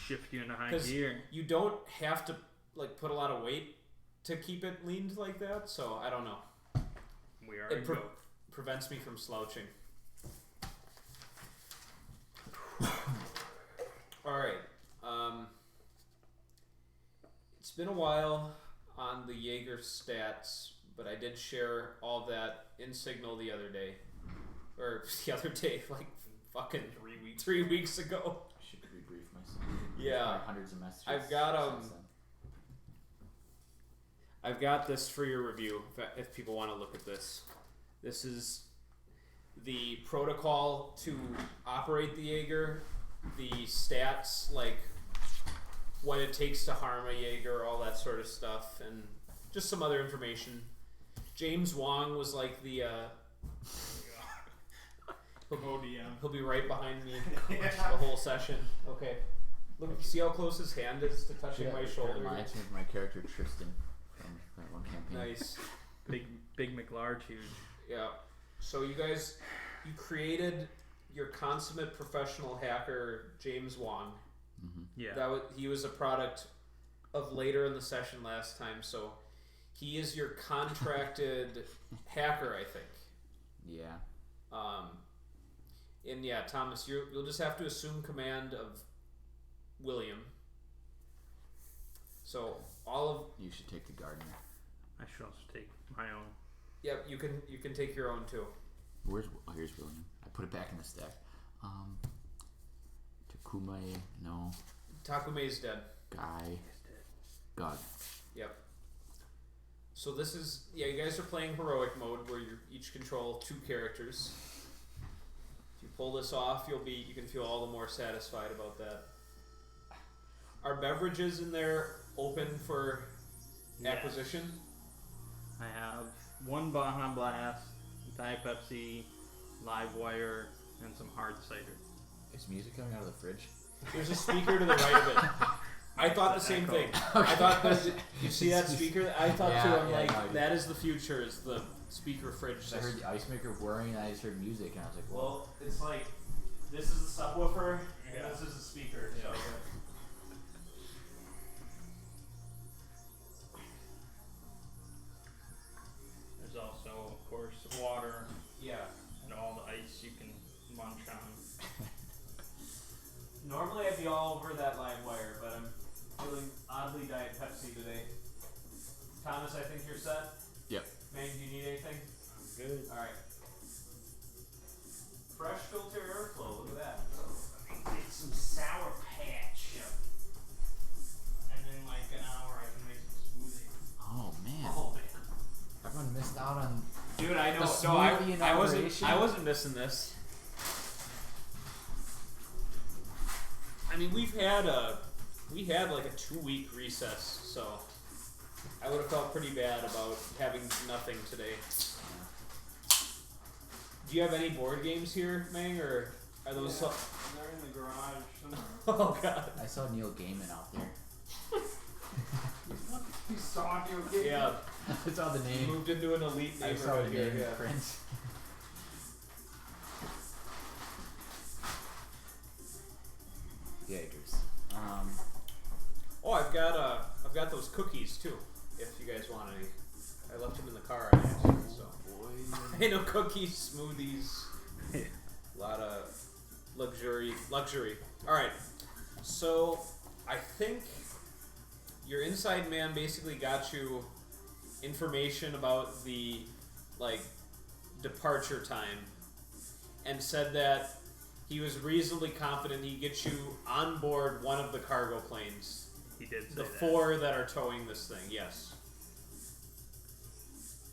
shift you into high 'cause gear. you don't have to like put a lot of weight to keep it leaned like that. So I don't know. We are. It prevents me from slouching. All right. It's been a while on the Jaeger stats, but I did share all of that in Signal the other day. Or the other day, like fucking 3 weeks ago. I should rebrief myself. Yeah. Hundreds of messages. I've got this for your review if people want to look at this. This is the protocol to operate the Jaeger, the stats, like what it takes to harm a Jaeger, all that sort of stuff, and just some other information. James Wong was like the he'll be right behind me the whole session. Okay. Look, see how close his hand is to touching my shoulder? Reminds me of my character Tristan from that one campaign. Nice. Big McLarge, huge. Yeah. So you created your consummate professional hacker, James Wong. Mm-hmm. Yeah. He was a product of later in the session last time, so he is your contracted hacker, I think. Yeah. And yeah, Thomas, you'll just have to assume command of William. So you should take the gardener. I should also take my own. Yep, you can take your own too. Here's William. I put it back in the stack. Takume, no. Takume's dead. Guy. God. Yep. So this is you guys are playing heroic mode where you each control 2 characters. If you pull this off, you can feel all the more satisfied about that. Are beverages in there open for acquisition? I have 1 Baja Blast, Diet Pepsi, Live Wire, and some hard cider. Is music coming out of the fridge? There's a speaker to the right of it. I thought the same thing. I thought you see that speaker? I thought too. I'm that is the future. Is the speaker fridge? I heard the ice maker whirring, and I just heard music, and I was like, well, it's like this is the subwoofer, and this is the speaker. Yeah. There's also, of course, water. Yeah. And all the ice you can munch on. Normally I'd be all over that live wire, but I'm feeling oddly Diet Pepsi today. Thomas, I think you're set? Yep. Mang, do you need anything? I'm good. Alright. Fresh filter airflow, look at that. Get some Sour Patch. Yep. And then like an hour I can make some smoothie. oh man. Oh man. Everyone missed out on. Dude, I know. The No, smoothie I wasn't missing this. I mean, we had like a 2-week recess, so I would have felt pretty bad about having nothing today. Do you have any board games here, Mang, or are those? They're in the garage somewhere. Oh god. I saw Neil Gaiman out there. You saw Neil Gaiman? Yeah. I saw the He name. moved into an elite I saw neighborhood the here. name Yeah. print. Jaegers. Oh, I've got those cookies too. If you guys want any, I left them in the car on accident. So I know cookies, smoothies, a lot of luxury. All right, so I think your inside man basically got you information about the departure time, and said that he was reasonably confident he'd get you on board one of the cargo planes. He did say The that. 4 that are towing this thing, yes.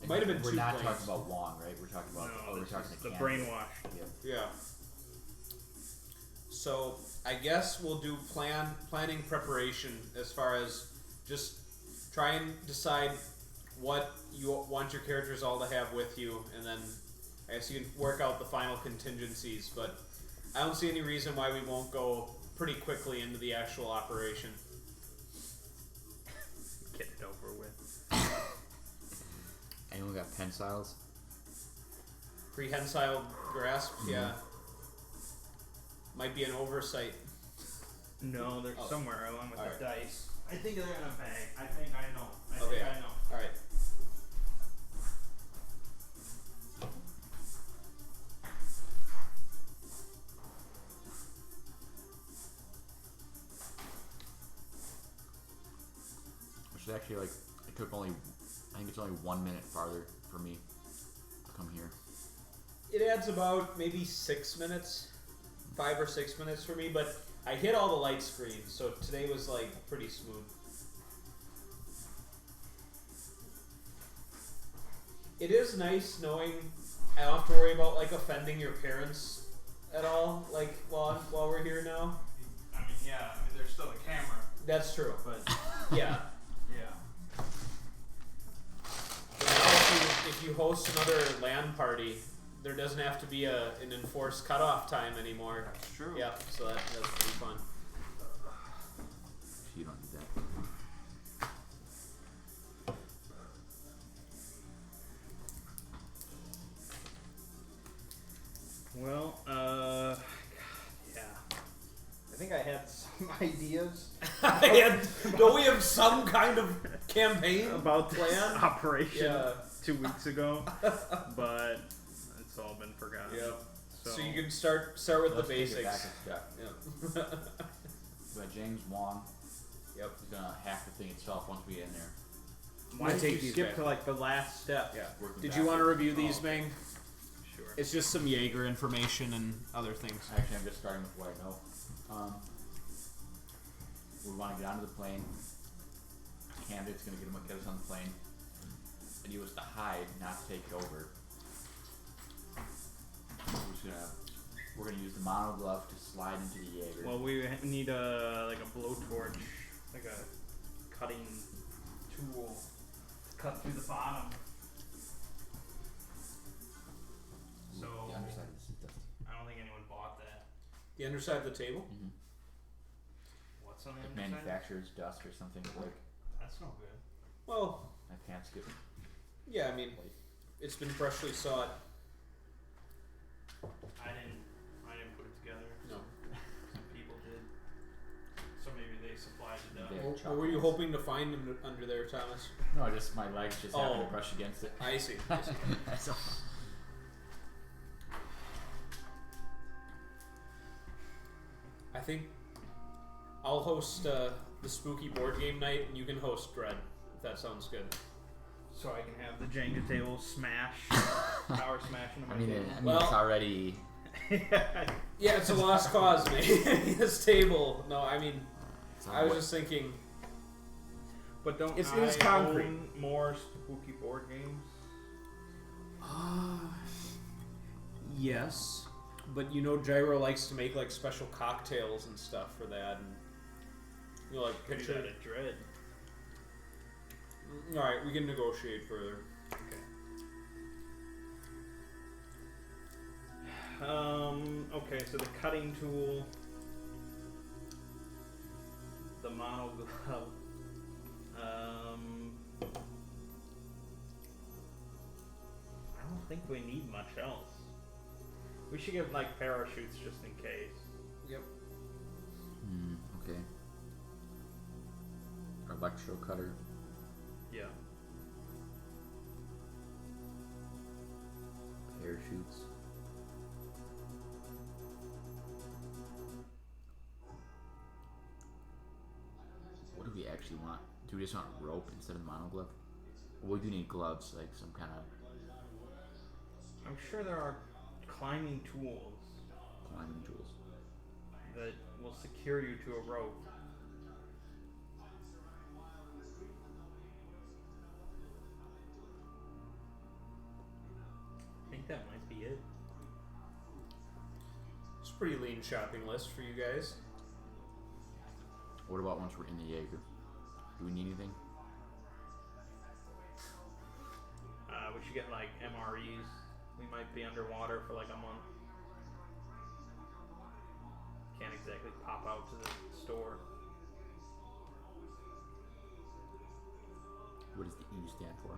It might have been 2 We're not planes. talking about Wong, right? We're talking about. No, we're this talking is to the Canada. brainwash. Yep. Yeah. So I guess we'll do planning preparation as far as just try and decide what you want your characters all to have with you, and then I guess you can work out the final contingencies, but I don't see any reason why we won't go pretty quickly into the actual operation. Get it over with. Anyone got pensiles? Prehensile grasp, yeah. Might be an oversight. No, they're Oh. somewhere along with Alright. the dice. I think they're in a bag. I think I know. I Okay. think I know. All right. Which is actually like it took only. I think it's only 1 minute farther for me to come here. It adds about maybe 6 minutes, 5 or 6 minutes for me, but I hit all the light screens, so today was like pretty smooth. It is nice knowing I don't have to worry about like offending your parents at all, like while we're here now. I mean, yeah. I mean, there's still a camera, That's true. but Yeah. yeah. But now if you host another LAN party, there doesn't have to be an enforced cutoff time anymore. That's true. Yep, so that's pretty fun. You don't need that. Well, yeah. I think I had some ideas Don't we have some kind of campaign about this plan? operation Yeah. 2 weeks ago, but it's all been forgotten. Yeah. So, So you can start with the Let's take it back basics. a step. Yeah. But James Wong Yep. is gonna hack the thing itself once we get in there. why I'm did gonna you take these skip back. to like the last step? Yeah. Working Did you want to backwards. review these, Oh, Mang? Sure. It's just some Jaeger information and other things. Actually, I'm just starting with what I know. We want to get onto the plane. Candidate's gonna get us on the plane. And he was to hide, not to take it over. We're gonna use the mono glove to slide into the Jaeger. Well, we need a like a blowtorch, like a cutting tool to cut through the bottom. So the underside is dusty. I don't think anyone bought that. The underside of the table? Mm-hmm. What's on the Like underside? manufacturer's dust or something like. That's no good. Well, I can't skip it. yeah, I mean, it's been freshly sawed. I didn't put it together. No. Some people did. So maybe they supplied the dust. Yeah. What were you hoping to find under there, Thomas? No, just my legs just happen Oh. to brush against it. I see. I see. That's all. I think I'll host the spooky board game night, and you can host Dread, if that sounds good. So I can have the Jenga table smash, power smashing. I mean, Well- it's already. Yeah, it's a lost cause, man. This table. No, I mean, It's I was just thinking. But don't It's- I it is concrete. own more spooky board games? Yes, but you know, Gyro likes to make like special cocktails and stuff for that, and you know, like Do that picture. at Dread. All right, we can negotiate further. Okay, so the cutting tool, the mono glove, I don't think we need much else. We should get like parachutes just in case. Yep. Okay. Electro cutter. Yeah. Parachutes. What do we actually want? Do we just want rope instead of mono glove? Well, we do need gloves, like some kind of I'm sure there are climbing tools climbing tools. that will secure you to a rope. I think that might be it. It's a pretty lean shopping list for you guys. What about once we're in the Jaeger? Do we need anything? We should get like MREs. We might be underwater for like a month. Can't exactly pop out to the store. What does the E stand for?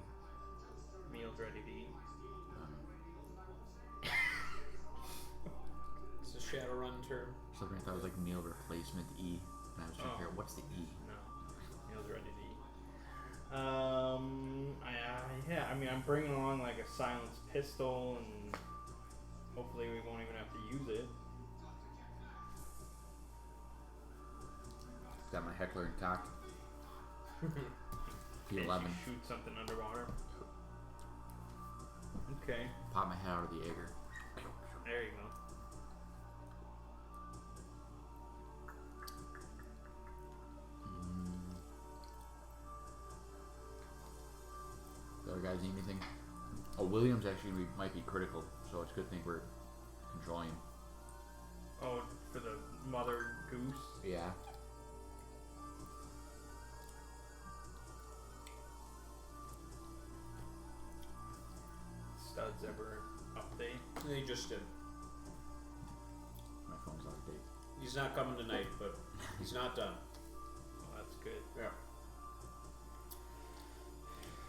Meals ready to eat. It's a Shadowrun term. Something I thought was like meal replacement E. And I was trying to figure out what's the E. No, meals ready to eat. Yeah. I mean, I'm bringing along like a silenced pistol, and hopefully we won't even have to use it. Got my heckler intact. P11. You shoot something underwater. Okay. Pop my head out of the Jaeger. There you go. The other guys need anything? Oh, Williams actually might be critical, so it's a good thing we're controlling him. Oh, for the mother goose? Yeah. Studs ever update? He just did. My phone's out of date. He's not coming tonight, but he's not done. Oh, that's good. Yeah.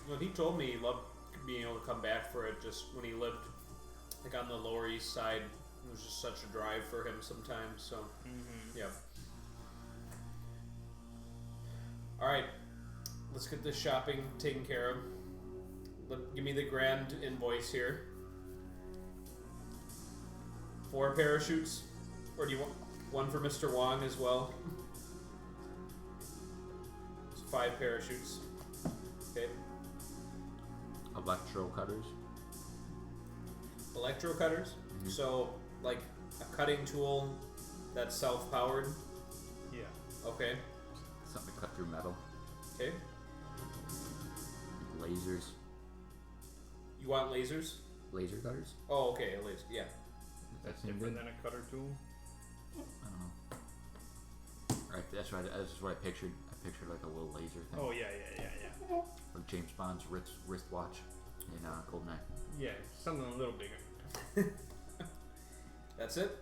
Well, he told me he loved being able to come back for it. Just when he lived, like on the Lower East Side, it was just such a drive for him sometimes. So, yeah. All right, let's get this shopping taken care of. Give me the grand invoice here. 4 parachutes, or do you want one for Mr. Wong as well? It's 5 parachutes. Okay. Electro cutters. Electro cutters. Mm-hmm. So, like a cutting tool that's self-powered. Yeah. Okay. Something to cut through metal. Okay. Lasers. You want lasers? Laser cutters? Oh, okay, a laser. Yeah. That's seem different good? than a cutter tool? I don't know. Right, that's right. That's just what I pictured. I pictured like a little laser thing. Oh, yeah. Like James Bond's wristwatch in GoldenEye. Yeah, something a little bigger. That's it?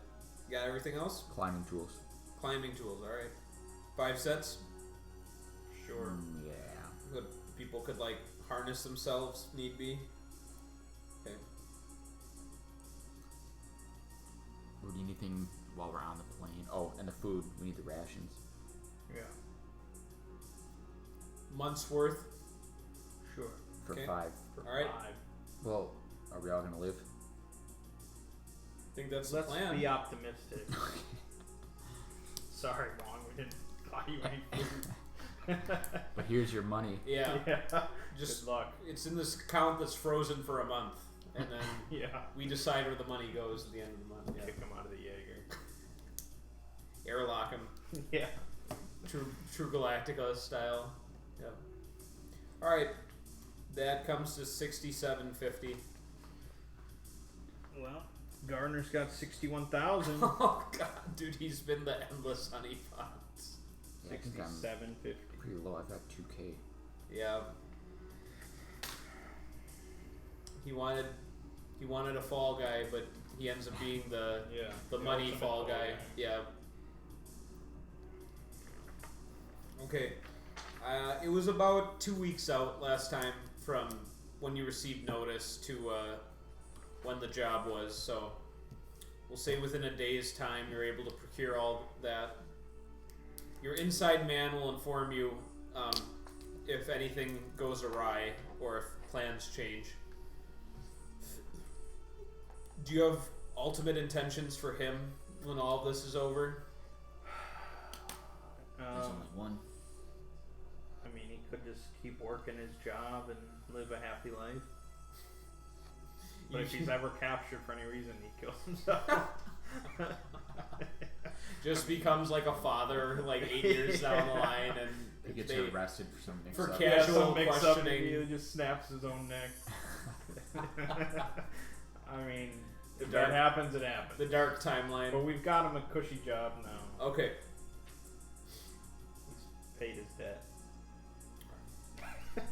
You got everything else? Climbing tools. Climbing tools, alright. 5 sets? Sure. Yeah. Good. People could, like, harness themselves, need be. Okay. Would you need anything while we're on the plane? Oh, and the food. We need the rations. Yeah. Month's worth? Sure. For Okay. 5. For All right. 5. Well, are we all gonna live? I think that's Let's the plan. be optimistic. Sorry, Wong, we didn't buy you any food. But here's your money. Yeah. Yeah. Just Good luck. it's in this account that's frozen for a month, and then Yeah. we decide where the money goes at the end of the month. Yeah. Kick him out of the Jaeger. Airlock him, Yeah. true Galactica style. Yeah. All right, that comes to $67.50. Well, Gardner's got 61,000. Oh god, dude, he's been the endless honey pots. Yeah, I think I'm 67.50. pretty low. I've got 2K. Yeah. He wanted a fall guy, but he ends up being the Yeah. money ultimate fall guy. Yeah. Okay. It was about 2 weeks out last time from when you received notice to when the job was. So we'll say within a day's time you're able to procure all that. Your inside man will inform you if anything goes awry or if plans change. Do you have ultimate intentions for him when all of this is over? There's only one. I mean, he could just keep working his job and live a happy life. But if he's ever captured for any reason, he kills himself. Just becomes like a father, like 8 years down the line, and He gets they, arrested for some mix for up. ca- Casual some mix up, questioning. he just snaps his own neck. I mean, if dark- that happens, it happens. the dark timeline. But we've got him a cushy job now. Okay. He's paid his debt. I'm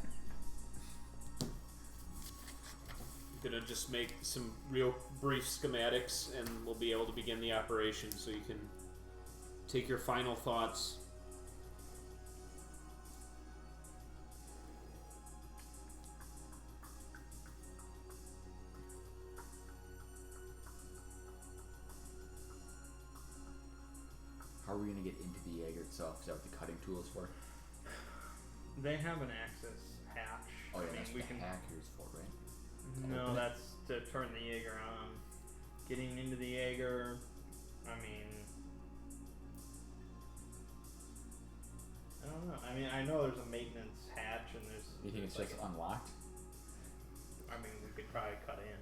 gonna just make some real brief schematics, and we'll be able to begin the operation. So you can take your final thoughts. into the Jaeger itself? Is that what the cutting tool is for? They have an access hatch. Oh yeah, I mean, that's we what the can. hacker's for, right? No, Open it? that's to turn the Jaeger on. Getting into the Jaeger, I mean, I don't know. I mean, I know there's a maintenance hatch and there's. You think it's like just unlocked? I mean, we could probably cut in.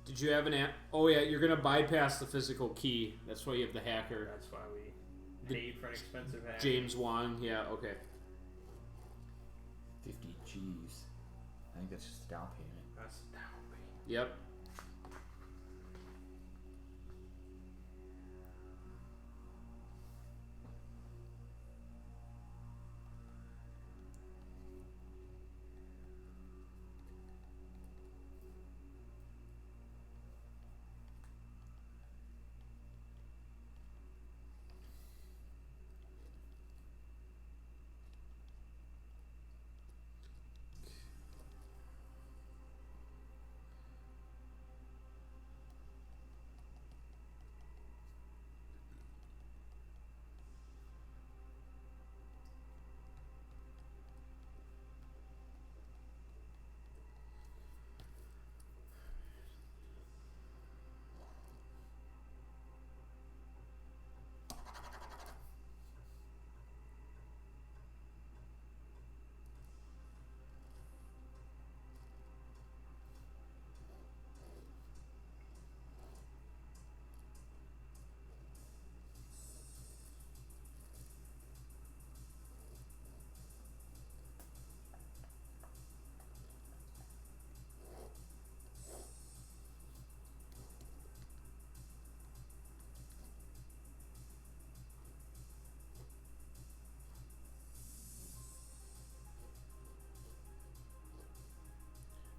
Did you have an app? Oh yeah, you're gonna bypass the physical key. That's why you have the hacker. That's why we paid for an expensive hack. James Wong. Yeah. Okay. 50 G's. I think that's just a down payment. That's down payment. Yep.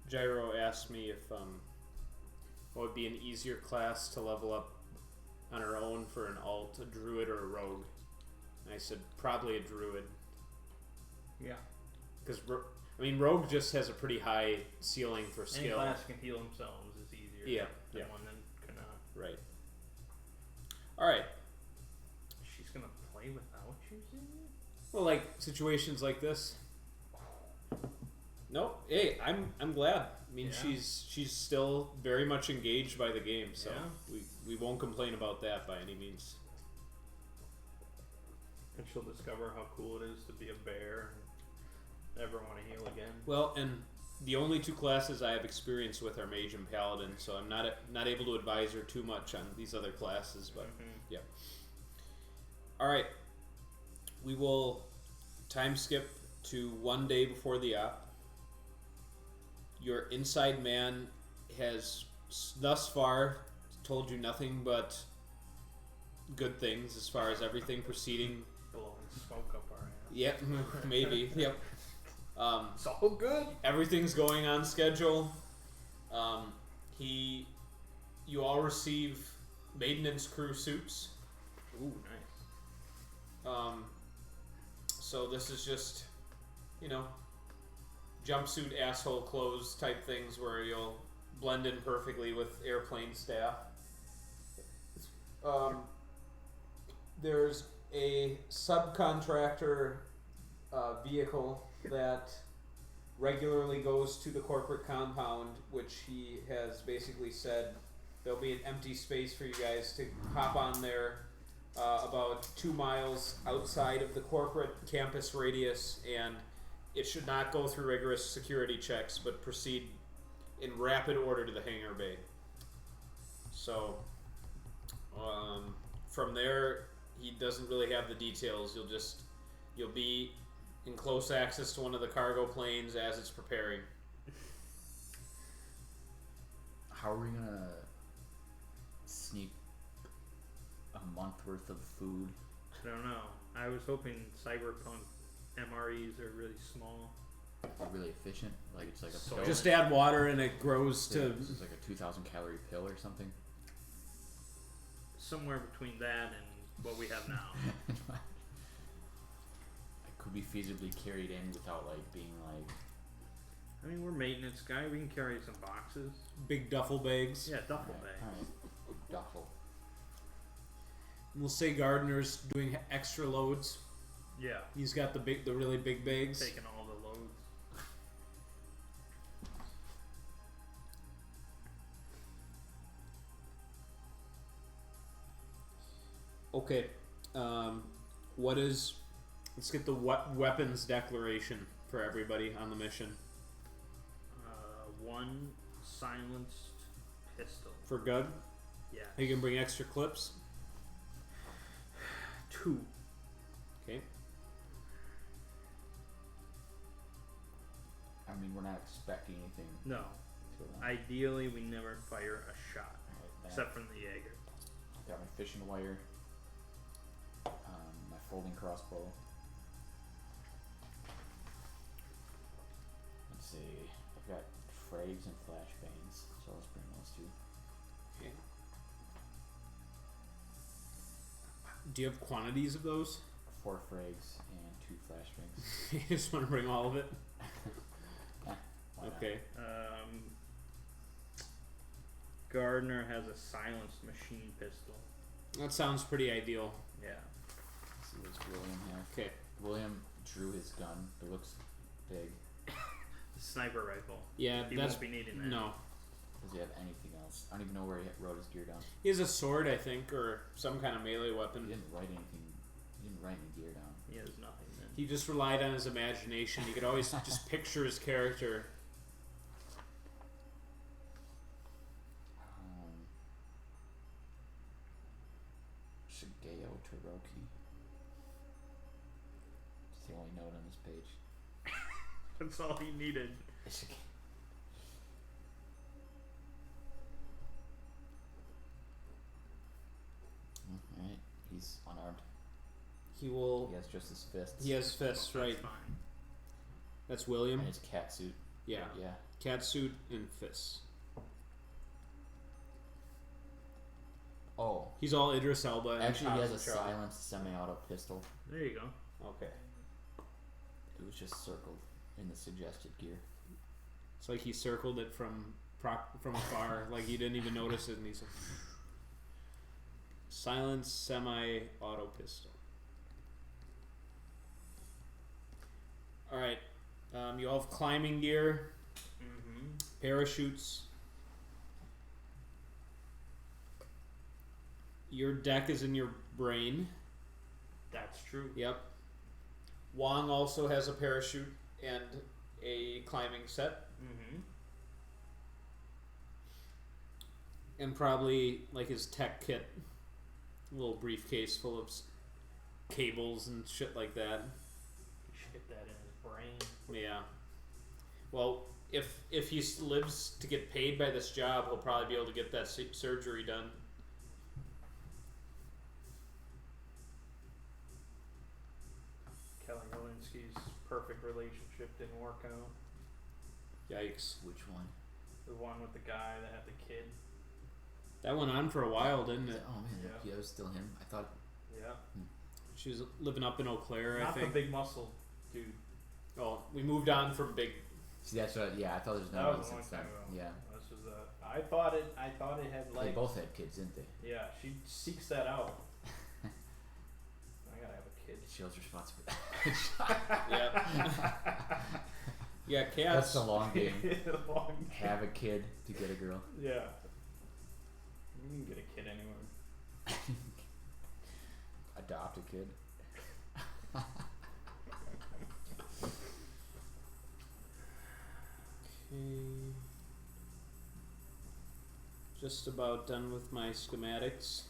Gyro asked me if what would be an easier class to level up on our own for an alt, a druid or a rogue. And I said probably a druid, Yeah. because I mean rogue just has a pretty high ceiling for Any skill. class can heal themselves is easier. Yeah, Than yeah. one that cannot. Right. All right. She's gonna play without using it. Well, like situations like this. Nope. Hey, I'm glad. I mean, Yeah. she's still very much engaged by the game, so Yeah. we won't complain about that by any means. And she'll discover how cool it is to be a bear and never want to heal again. Well, and the only two classes I have experience with are mage and paladin, so I'm not able to advise her too much on these other classes. But yeah. All right, we will time skip to one day before the op. Your inside man has thus far told you nothing but good things as far as everything proceeding. Blowing smoke up our ass. Yep, maybe. Yep. It's all good. Everything's going on schedule. You all receive maintenance crew suits. Ooh, nice. So this is just, jumpsuit asshole clothes type things where you'll blend in perfectly with airplane staff. There's a subcontractor vehicle that regularly goes to the corporate compound, which he has basically said there'll be an empty space for you guys to hop on there about 2 miles outside of the corporate campus radius, and it should not go through rigorous security checks, but proceed in rapid order to the hangar bay. So, from there, he doesn't really have the details. You'll be in close access to one of the cargo planes as it's preparing. How are we gonna sneak a month worth of food? I don't know. I was hoping cyberpunk MREs are really small. Are really efficient? Like it's like a So pill? Just add water and it grows Yeah, to. this is like a 2,000 calorie pill or something. Somewhere between that and what we have now. It could be feasibly carried in without like being like. I mean, we're maintenance guy. We can carry some boxes. Big duffel bags. Yeah, duffel Alright, bag. alright. Duffel. We'll say Gardner's doing extra loads. Yeah. He's got the really big bags. Taking all the loads. Okay. Let's get the weapons declaration for everybody on the mission. One silenced pistol. For Gug, Yeah. he can bring extra clips. 2. Okay. I mean, we're not expecting anything. No. To, Ideally, we never fire a shot. Alright, Except from the Jaeger. got my fishing wire. My folding crossbow. Let's see. I've got frags and flashbangs, so let's bring those two. Okay. Do you have quantities of those? 4 frags and 2 flashbangs. You just want to bring all of it? Why not? Okay. Gardner has a silenced machine pistol. That sounds pretty ideal. Yeah. Let's see what's William have. Okay. William drew his gun. It looks big. Sniper rifle. Yeah, He that's won't be needing that. no. Does he have anything else? I don't even know where he wrote his gear down. He has a sword, I think, or some kind of melee He weapon. didn't write anything. He didn't write any gear down. He has nothing then. He just relied on his imagination. He could always just picture his character. Shigeo Toroki. It's the only note on this page. That's all he needed. Alright, he's unarmed. He will. He has just his fists. He has fists, right? That's fine. That's William. And his cat suit. Yeah. Yeah. Cat suit and fists. Oh. He's all Idris Elba. And Actually, he has a Hobbs and Shaw. silenced semi-auto pistol. There you go. Okay. It was just circled in the suggested gear. It's like he circled it from afar, like he didn't even notice it, and he's like, silenced semi-auto pistol. All right. You all have climbing gear, Mm-hmm. parachutes. Your deck is in your brain. That's true. Yep. Wong also has a parachute and a climbing set. Mm-hmm. And probably like his tech kit, a little briefcase full of cables and shit like that. You should get that in his brain. Yeah. Well, if he lives to get paid by this job, he'll probably be able to get that surgery done. Kelly Helinski's perfect relationship didn't work out. Yikes. Which one? The one with the guy that had the kid. That went on for a while, didn't it? Oh man, Yeah. that was still him. I thought. Yeah. She was living up in Eau Claire, I Not think. the big muscle dude. Oh, we moved on from big. See, that's what. Yeah, I thought there was That no one was a long since time then. ago. Yeah, This was I thought it had they legs. both had kids, didn't they? Yeah, she seeks that out. I gotta have a kid. It shows responsibility. Yeah. Yeah, cats. That's the long game. Long Have a kid to get a girl. Yeah. You can get a kid anywhere. Adopt a kid. Okay. Just about done with my schematics.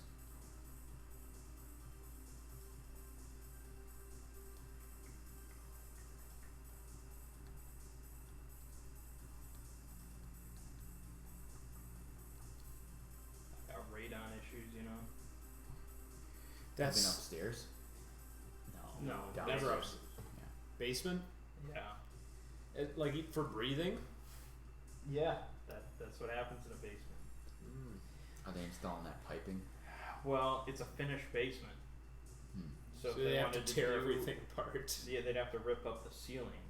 Got radon issues, you know. Living That's upstairs. No, down never there. up. Basement. Yeah. Like for breathing. Yeah. That's what happens in a basement. Are they installing that piping? Well, it's a finished basement. So if they have to wanted tear do- everything apart. Yeah, they'd have to rip up the ceiling.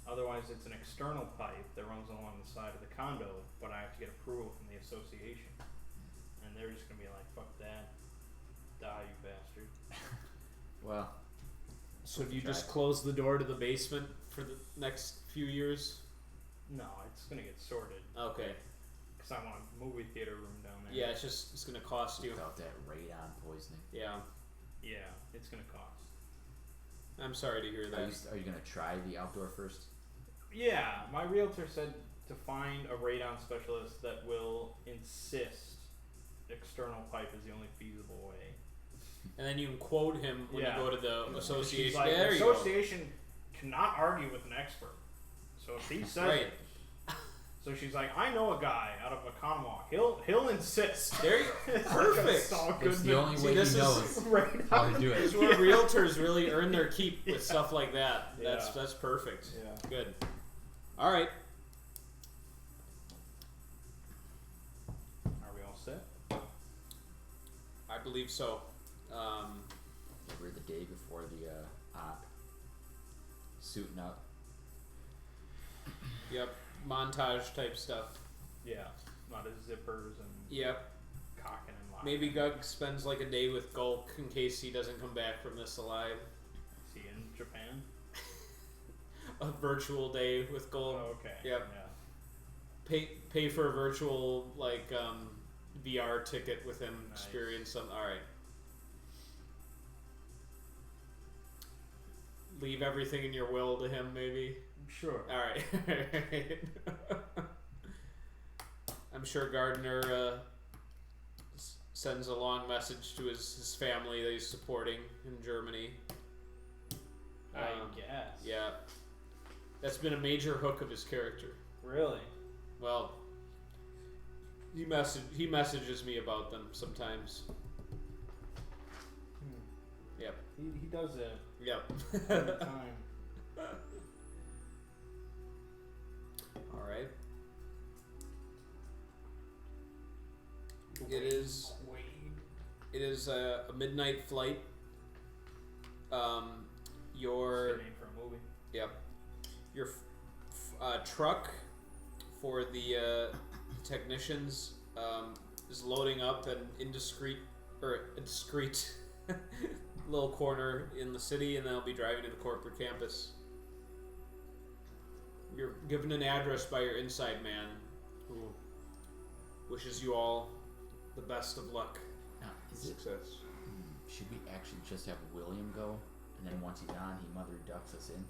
Otherwise, it's an external pipe that runs along the side of the condo, but I have to get approval from the association. And they're just gonna be like, fuck that. Die, you bastard. Well, So do you Try. just close the door to the basement for the next few years? No, it's gonna get sorted. Okay. Because I want a movie theater room down there. Yeah, it's gonna cost you. without that radon poisoning. Yeah. Yeah, it's gonna cost. I'm sorry to hear Are that. you gonna try the outdoor first? Yeah, my realtor said to find a radon specialist that will insist external pipe is the only feasible way. And then you can quote him when Yeah. you go to the She's association. like, There the you go. association cannot argue with an expert. So if he says Right. it, so she's like, I know a guy out of Economowoc. He'll insist. There you It's Perfect. Like a Saul It's Goodman. the only See, way he this is- knows right how to do This is it. where realtors really earn their keep with stuff like that. Yeah. That's perfect. Yeah. Good. All right. Are we all set? I believe so. We're the day before the op. Suiting up. Yep. Montage type stuff. Yeah. A lot of zippers and Yep. cocking and locking. Maybe Gug spends like a day with Gulk in case he doesn't come back from this alive. Is he in Japan? A virtual day with Gulk. Oh, okay. Yep. Yeah. Pay for a virtual like VR ticket with him. Nice. Experience some. All right. Leave everything in your will to him, maybe. Sure. All right. I'm sure Gardner sends a long message to his family that he's supporting in Germany. I guess. Yeah, that's been a major hook of his character. Really? Well, he messages me about them sometimes. Yep. He does it Yep. all the time. All right. It is a midnight flight. Your Good name for a movie. Yep. Your truck for the technicians is loading up an discreet little corner in the city, and they'll be driving to the corporate campus. You're given an address by your inside man, who wishes you all the best of luck. Now, is it? Success. Should we actually just have William go, and then once he's on, he mother ducks us in?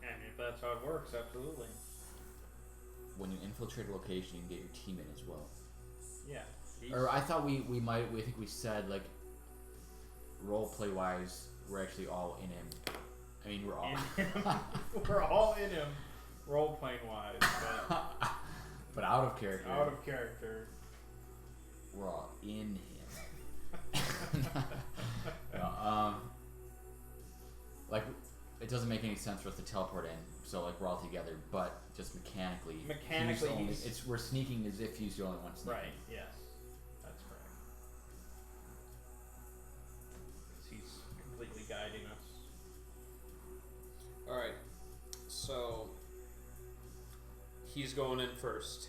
And if that's how it works, absolutely. When you infiltrate a location, you can get your team in as well. Yeah. Or I thought we think we said like role play wise, we're actually all in him. I mean, we're all in him. We're all in him, role playing wise, but but out of character. out of character. We're all in him. No, like it doesn't make any sense for us to teleport in, so like we're all together, but just mechanically. We're sneaking as if he's the only one sneaking. Right. Yes, that's correct. 'Cause he's completely guiding us. All right. So he's going in first.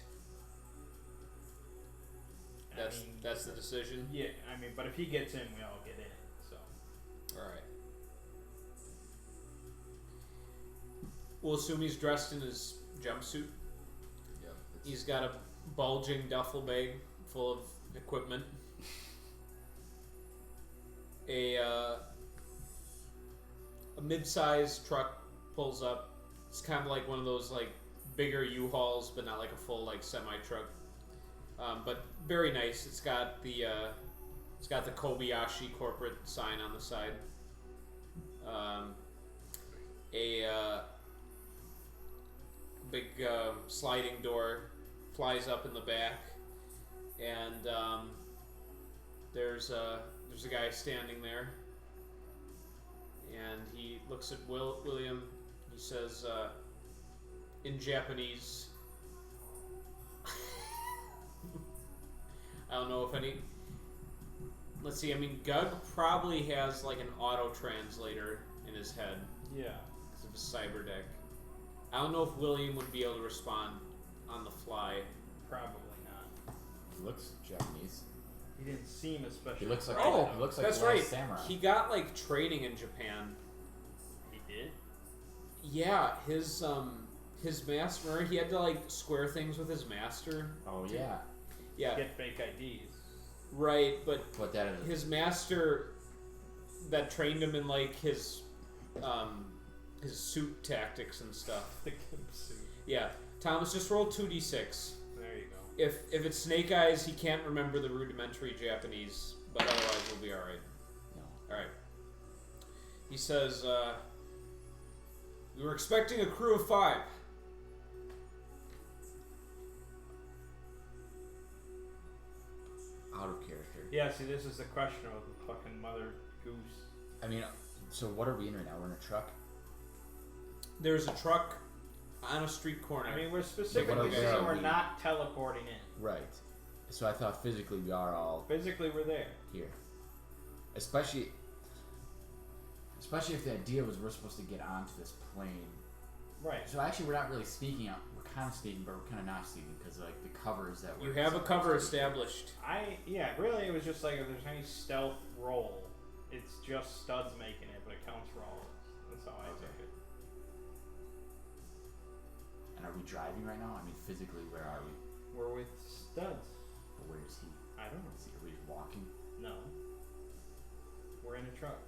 That's the decision. Yeah, I mean, but if he gets in, we all get in. So. All right. We'll assume he's dressed in his jumpsuit. Yep. He's got a bulging duffel bag full of equipment. A mid-sized truck pulls up. It's kind of like one of those like bigger U-Hauls, but not like a full like semi-truck. But very nice. It's got the Kobayashi corporate sign on the side. A big sliding door flies up in the back, and there's a guy standing there, and he looks at William. He says in Japanese. I don't know if any. Let's see. I mean, Gug probably has like an auto translator in his head Yeah. because of his cyber deck. I don't know if William would be able to respond on the fly. Probably not. He looks Japanese. He didn't seem especially. He looks like Oh, he looks like that's the last right. samurai. He got like training in Japan. He did. Yeah, his master. Remember, he had to like square things with his master. Oh yeah. Yeah, Get fake IDs. right. But Put that in. his master that trained him in like his suit tactics and stuff. The gimp suit. Yeah, Thomas, just roll 2d6. There you go. If it's Snake Eyes, he can't remember the rudimentary Japanese, but otherwise we'll be all right. No. All right. He says, "We were expecting a crew of 5. Out of character. Yeah, see, this is the question of the fucking mother goose. I mean, so what are we in right now? We're in a truck. There's a truck on a street corner. I mean, we're specifically where saying are we're we? not teleporting in. Right. So I thought physically we are all Physically, we're there. here. Especially if the idea was we're supposed to get onto this plane. Right. So actually, we're not really sneaking out. We're kind of sneaking, but we're kind of not sneaking because like the covers that you we're have a supposed cover to- established. Yeah, really, it was just like if there's any stealth roll, it's just studs making it, but it counts for all of us. That's how I took it. And are we driving right now? I mean, physically, where are we? We're with studs. But where is he? I don't know. Is he? Are we just walking? No. We're in a truck.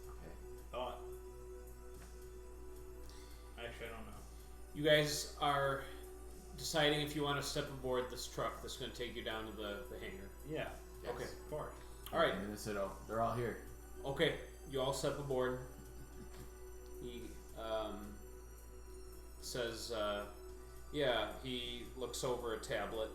Okay. Thought. Actually, I don't know. You guys are deciding if you want to step aboard this truck that's going to take you down to the hangar. Yeah. Yes. Okay. Of course. All right. And they said, "Oh, they're all here." Okay, you all step aboard. He says, yeah, he looks over a tablet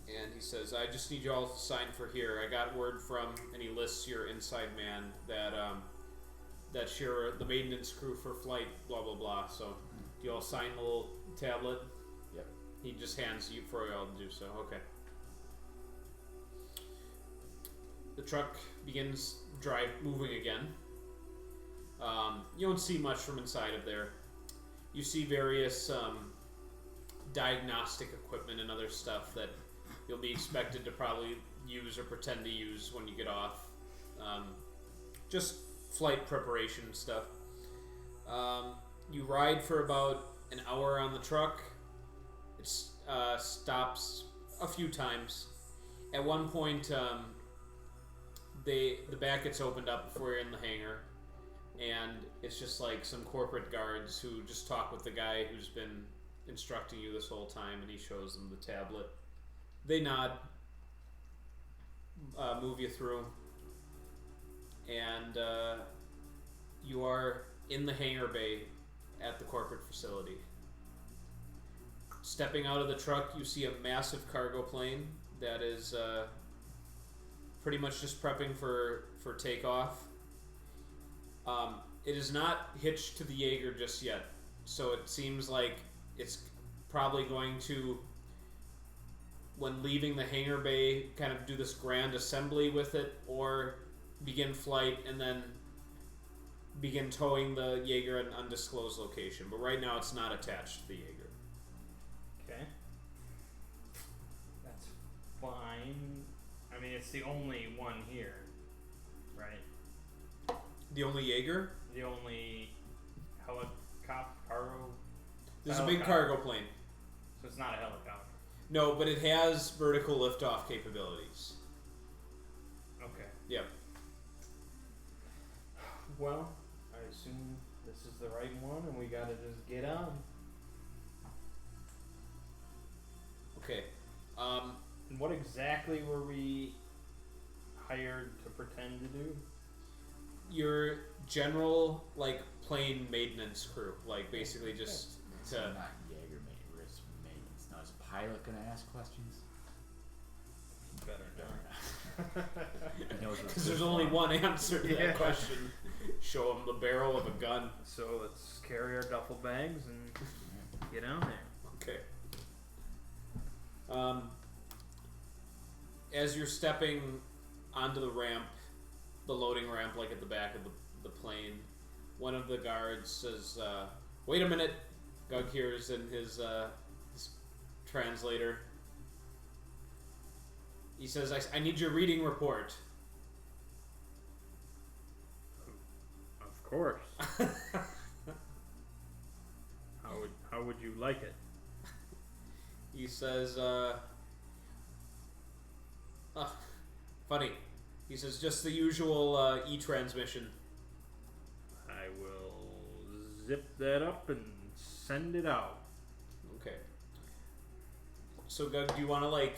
and he says, I just need you all to sign for here. I got word from, and he lists your inside man, that you're the maintenance crew for flight, blah, blah, blah. So, do you all sign the little tablet? Yep. He just hands you for you all to do so. Okay. The truck begins moving again. You don't see much from inside of there. You see various diagnostic equipment and other stuff that you'll be expected to probably use or pretend to use when you get off. Just flight preparation stuff. You ride for about an hour on the truck. It stops a few times. At one point, the back gets opened up before you're in the hangar, and it's just like some corporate guards who just talk with the guy who's been instructing you this whole time, and he shows them the tablet. They nod, move you through, and you are in the hangar bay at the corporate facility. Stepping out of the truck, you see a massive cargo plane that is pretty much just prepping for takeoff. It is not hitched to the Jaeger just yet, so it seems like it's probably going to, when leaving the hangar bay, kind of do this grand assembly with it, or begin flight and then begin towing the Jaeger at an undisclosed location. But right now it's not attached to the Jaeger. Okay. That's fine. I mean, it's the only one here, right? The only Jaeger? The only cargo. There's a big Helicopter. cargo plane. So it's not a helicopter. No, but it has vertical liftoff capabilities. Okay. Yep. Well, I assume this is the right one, and we gotta just get on. Okay. And what exactly were we hired to pretend to do? Your general, like, plane maintenance crew. Like, basically just It's to... not Jaeger risk maintenance. Now, is a pilot gonna ask questions? Better not. He knows what's Because good there's for only him. one answer to Yeah. that question. Show him the barrel of a gun. So let's carry our duffel bags and get on there. Okay. As you're stepping onto the ramp, the loading ramp, like at the back of the plane, one of the guards says, wait a minute. Gug hears in his translator. He says, I need your reading report. Of course. How would you like it? He says, funny. He says, just the usual e-transmission. I will zip that up and send it out. Okay. So, Gug, do you want to, like,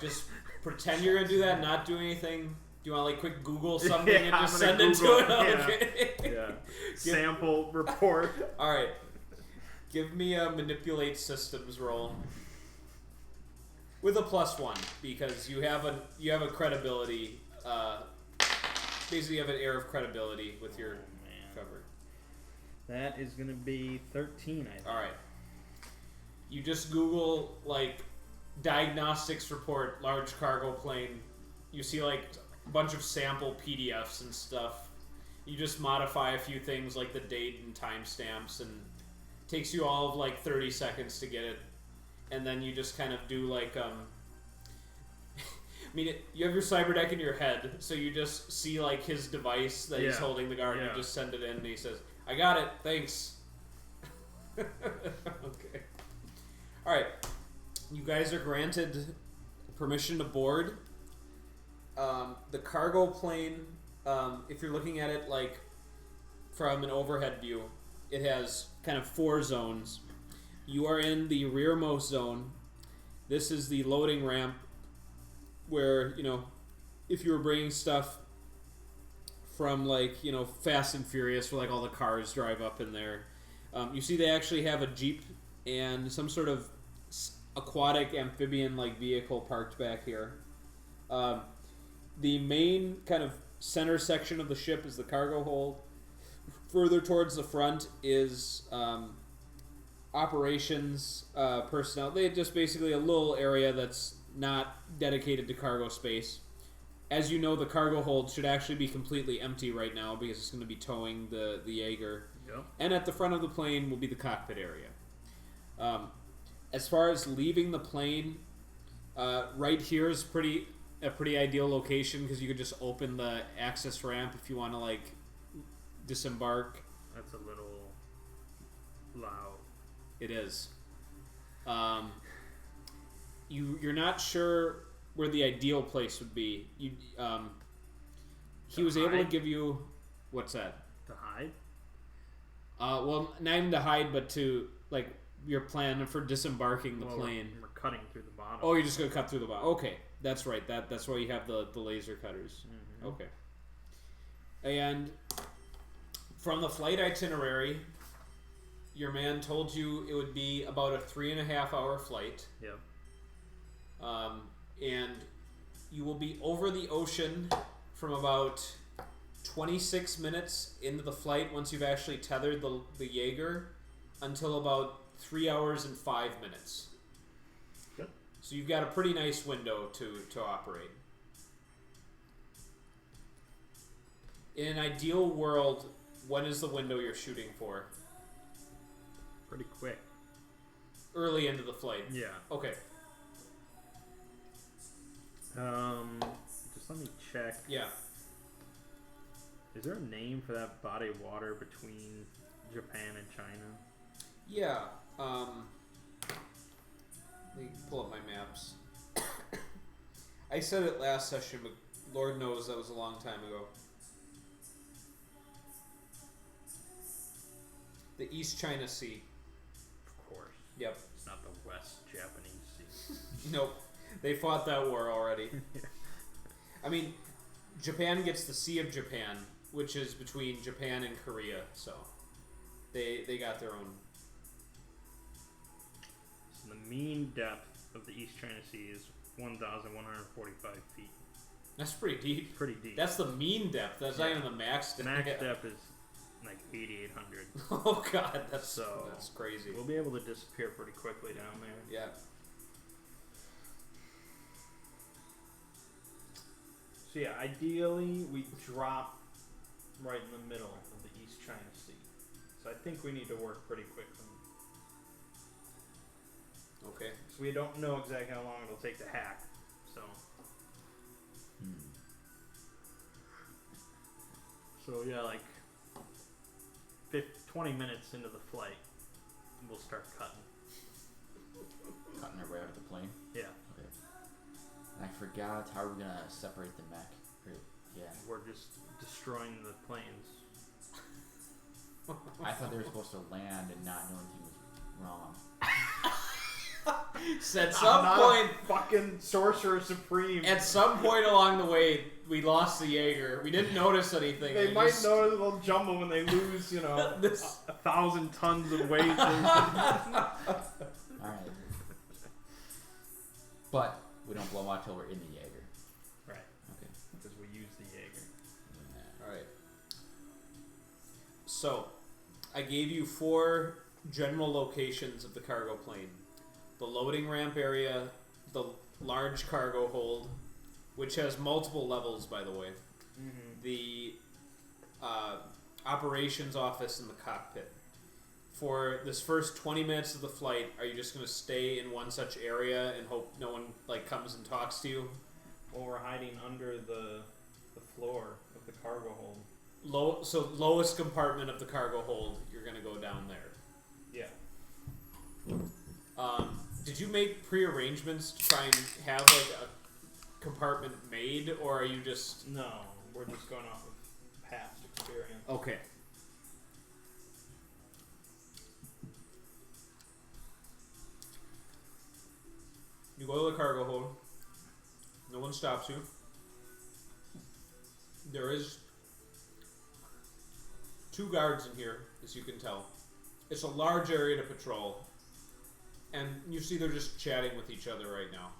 just pretend you're going to do that and not do anything? Do you want to, like, quick Google something and just send it to it? Okay. Yeah. Sample report. Alright. Give me a manipulate systems roll. With a +1, because you have a credibility, basically you have an air of credibility with your cover. That is going to be 13, I think. Alright. You just Google, like, diagnostics report, large cargo plane. You see, like, a bunch of sample PDFs and stuff. You just modify a few things, like the date and timestamps, and it takes you all of, like, 30 seconds to get it. And then you just kind of do, like, I mean, you have your cyber deck in your head, so you just see, like, his device that he's holding the guard, and you just send it in, and he says, I got it, thanks. Okay. Alright. You guys are granted permission to board. The cargo plane, if you're looking at it, like, from an overhead view, it has kind of 4 zones. You are in the rearmost zone. This is the loading ramp where, you know, if you were bringing stuff from, like, you know, Fast and Furious, where, like, all the cars drive up in there. You see they actually have a Jeep and some sort of aquatic amphibian-like vehicle parked back here. The main kind of center section of the ship is the cargo hold. Further towards the front is operations personnel. They just basically a little area that's not dedicated to cargo space. As you know, the cargo hold should actually be completely empty right now because it's going to be towing the Jaeger. Yep. And at the front of the plane will be the cockpit area. As far as leaving the plane, right here is a pretty ideal location because you could just open the access ramp if you want to, like, disembark. That's a little loud. It is. You're not sure where the ideal place would be. He was able to give you what's that? To hide? Well, not even to hide, but to, like, your plan for disembarking the plane. We're cutting through the bottom. Oh, you're just gonna cut through the bottom. Okay, that's right. That's why you have the laser cutters. Mm-hmm. Okay. And from the flight itinerary, your man told you it would be about a 3.5-hour flight. Yep. And you will be over the ocean from about 26 minutes into the flight once you've actually tethered the Jaeger until about 3 hours and 5 minutes. Good. So you've got a pretty nice window to operate. In an ideal world, when is the window you're shooting for? Pretty quick. Early into the flight. Yeah. Okay. Just let me check. Yeah. Is there a name for that body of water between Japan and China? Yeah. Let me pull up my maps. I said it last session, but Lord knows that was a long time ago. The East China Sea. Of course. Yep. It's not the West Japanese Sea. Nope. They fought that war already. I mean, Japan gets the Sea of Japan, which is between Japan and Korea, so they got their own. So the mean depth of the East China Sea is 1,145 feet. That's pretty deep. Pretty deep. That's the mean depth. That's not even the max depth. Max depth is like 8,800. Oh god, that's crazy. We'll be able to disappear pretty quickly down there. Yeah. So yeah, ideally we drop right in the middle of the East China Sea. So I think we need to work pretty quickly. Okay. So we don't know exactly how long it'll take to hack. So So yeah, like 20 minutes into the flight, we'll start cutting. Cutting our way out of the plane. Yeah. Okay. And I forgot, how are we gonna separate the mech? Yeah. We're just destroying the planes. I thought they were supposed to land and not know anything was wrong. At some point, fucking sorcerer supreme. at some point along the way, we lost the Jaeger. We didn't notice anything. They We might just- notice a little jumble when they lose, you know, This- 1,000 tons of weight. Alright. But we don't blow out till we're in the Jaeger. Right. Okay. Because we use the Jaeger. Yeah. Alright. So, I gave you 4 general locations of the cargo plane. The loading ramp area, the large cargo hold, which has multiple levels, by the way. Mm-hmm. The operations office in the cockpit. For this first 20 minutes of the flight, are you just going to stay in one such area and hope no one comes and talks to you? Well, we're hiding under the floor of the cargo hold. So lowest compartment of the cargo hold, you're going to go down there. Yeah. Did you make pre-arrangements to try and have a compartment made, or are you just... No, we're just going off of past experience. Okay. You go to the cargo hold. No one stops you. There is 2 guards in here, as you can tell. It's a large area to patrol. And you see they're just chatting with each other right now.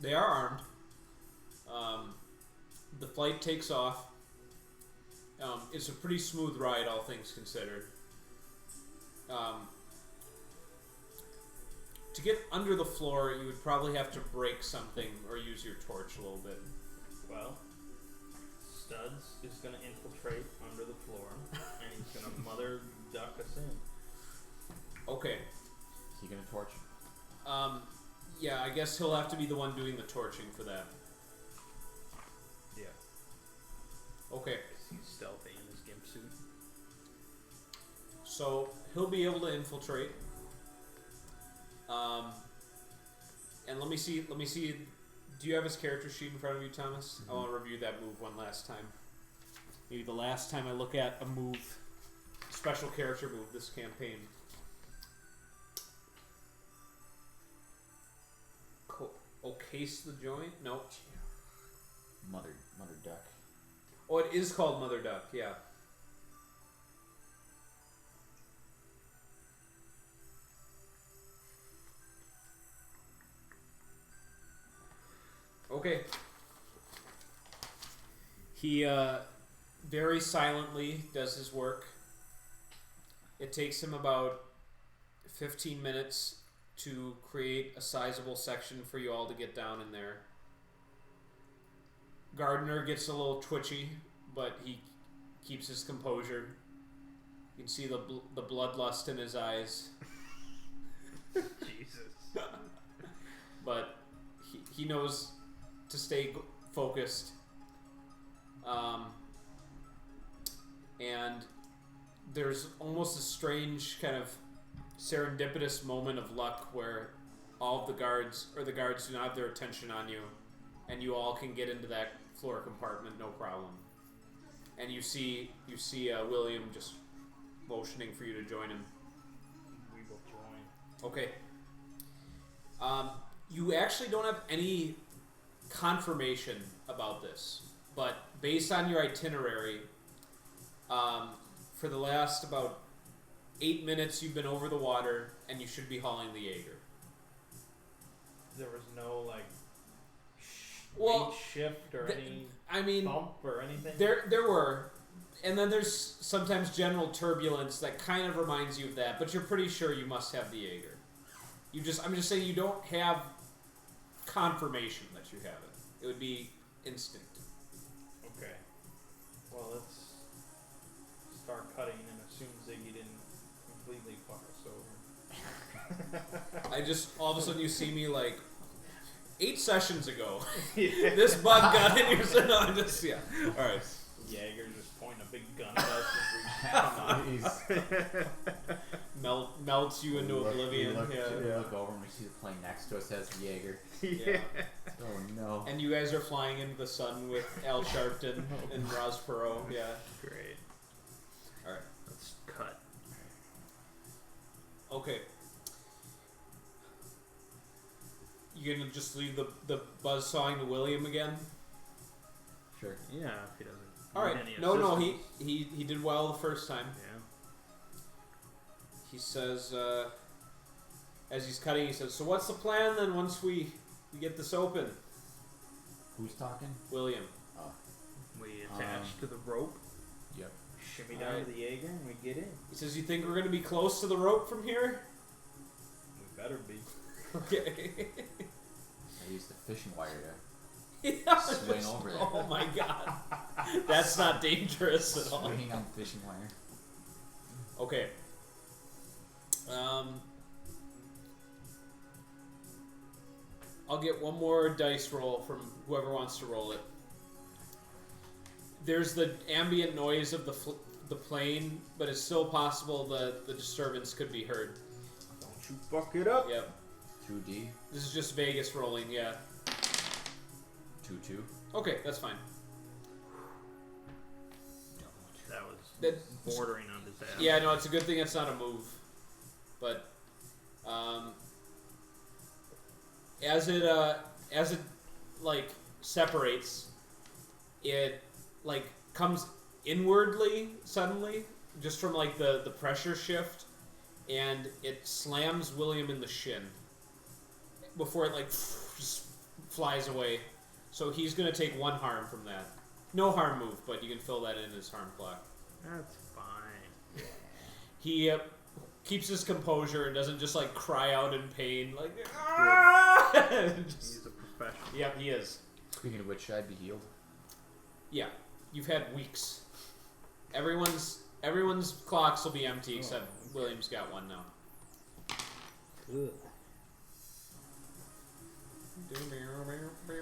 They are armed. The flight takes off. It's a pretty smooth ride, all things considered. To get under the floor, you would probably have to break something or use your torch a little bit. Well, Studs is going to infiltrate under the floor, and he's going to mother duck us in. Okay. Is he gonna torch? Yeah, I guess he'll have to be the one doing the torching for that. Yeah. Okay. He's stealthy in his gimp suit. So he'll be able to infiltrate. And let me see. Do you have his character sheet in front of you, Thomas? Mm-hmm. I want to review that move one last time. Maybe the last time I look at a move, special character move this campaign. Case the joint? No. Mother duck. Oh, it is called Mother Duck. Yeah. Okay. He very silently does his work. It takes him about 15 minutes to create a sizable section for you all to get down in there. Gardner gets a little twitchy, but he keeps his composure. You can see the bloodlust in his eyes. Jesus. But he knows to stay focused. And there's almost a strange kind of serendipitous moment of luck where all of the guards, or the guards, do not have their attention on you, and you all can get into that floor compartment no problem. And you see William just motioning for you to join him. We will join. Okay. You actually don't have any confirmation about this, but based on your itinerary, for the last about 8 minutes you've been over the water, and you should be hauling the Jaeger. There was no Well, weight shift or any bump or anything. There were, and then there's sometimes general turbulence that kind of reminds you of that, but you're pretty sure you must have the Jaeger. I'm just saying you don't have confirmation that you have it. It would be instinct. Okay. Well, let's start cutting and assume Ziggy didn't completely fuck us over. I just, all of a sudden you see me 8 sessions ago, Yeah. this bug got in your... No, I'm just, yeah. Alright. Jaeger's just pointing a big gun at us as we come on. Melts you into oblivion. We look, Yeah. we look over and we see the plane next to us has Jaeger. Yeah. Oh no. And you guys are flying into the sun with Al Sharpton and Roz Perot. Yeah. Great. All right. Let's cut. Okay. You gonna just leave the buzzsawing to William again? Sure. Yeah, if he doesn't. All right. need any No, assistance. he did well the first time. Yeah. He says, as he's cutting, he says, "So what's the plan then? Once we get this open?" Who's talking? William. Oh. We attach to the rope, Yep. shimmy down Alright. to the Jaeger, and we get in. He says, "You think we're gonna be close to the rope from here?" We better be. Okay. I used the fishing wire Yeah, Swing just- over there. Oh my god. That's not dangerous to at all. swing on the fishing wire. Okay. I'll get one more dice roll from whoever wants to roll it. There's the ambient noise of the plane, but it's still possible that the disturbance could be heard. Don't you fuck it up. Yep. 2D. This is just Vegas rolling, yeah. 2-2. Okay, that's fine. That was That- bordering on disaster. Yeah, no, it's a good thing it's not a move. But as it like separates, it like comes inwardly suddenly, just from like the pressure shift, and it slams William in the shin before it like just flies away. So he's gonna take 1 harm from that. No harm move, but you can fill that in as harm clock. That's fine. He keeps his composure and doesn't just like cry out in pain, like. "Ah!" Just- He's a professional. Yep, he is. Speaking of which, should I be healed? Yeah, you've had weeks. Everyone's clocks will be empty except William's got one now.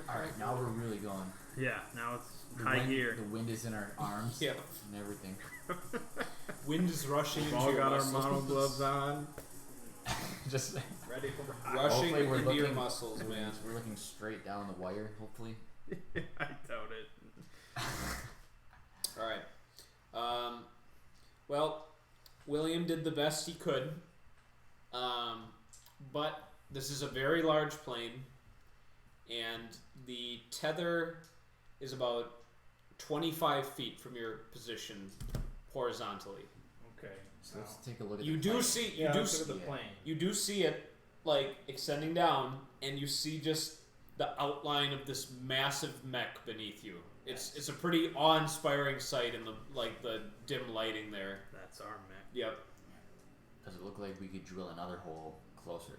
Alright, now we're really going. Yeah, now it's The high wind, gear. The wind is in our arms Yeah. and everything. Wind is rushing We've into all your got our muscles. mono gloves on. Just Ready for Rushing hopefully we're into your looking- muscles, man. We're looking straight down the wire, hopefully. I doubt it. Alright. Well, William did the best he could. But this is a very large plane, and the tether is about 25 feet from your position horizontally. Okay. So let's take a look at You the do plane. see Yeah, let's look at the Yeah. plane. you do see it like extending down, and you see just the outline of this massive mech beneath you. It's a pretty awe-inspiring sight in the dim lighting there. That's our mech. Yep. Does it look like we could drill another hole closer?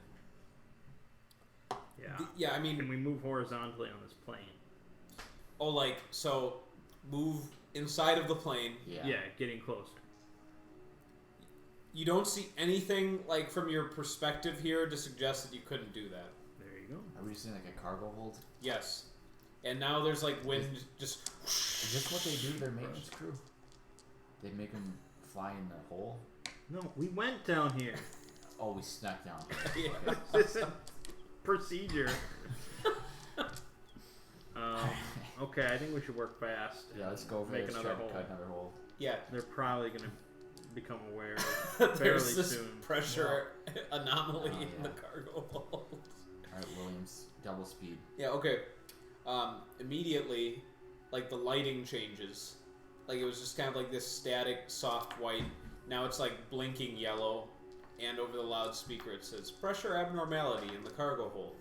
Yeah. Yeah, I mean, Can we move horizontally on this plane? so move inside of the plane. Yeah. Yeah, getting closer. You don't see anything like from your perspective here to suggest that you couldn't do that. There you go. Are we just in like a cargo hold? Yes. And now there's like wind just. Is this what they do to their maintenance crew? They make them fly in the hole? No, we went down here. Oh, we snuck down. Yeah. This is procedure. Okay, I think we should work fast. Yeah, let's go over Make there and another try to hole. cut another hole. Yeah. They're probably gonna become aware fairly There's this soon. pressure anomaly Oh, in the yeah. cargo hold. Alright, Williams, double speed. Yeah, okay. Immediately, like, the lighting changes. Like, it was just kind of like this static, soft white. Now it's, like, blinking yellow. And over the loudspeaker it says, "Pressure abnormality in the cargo hold.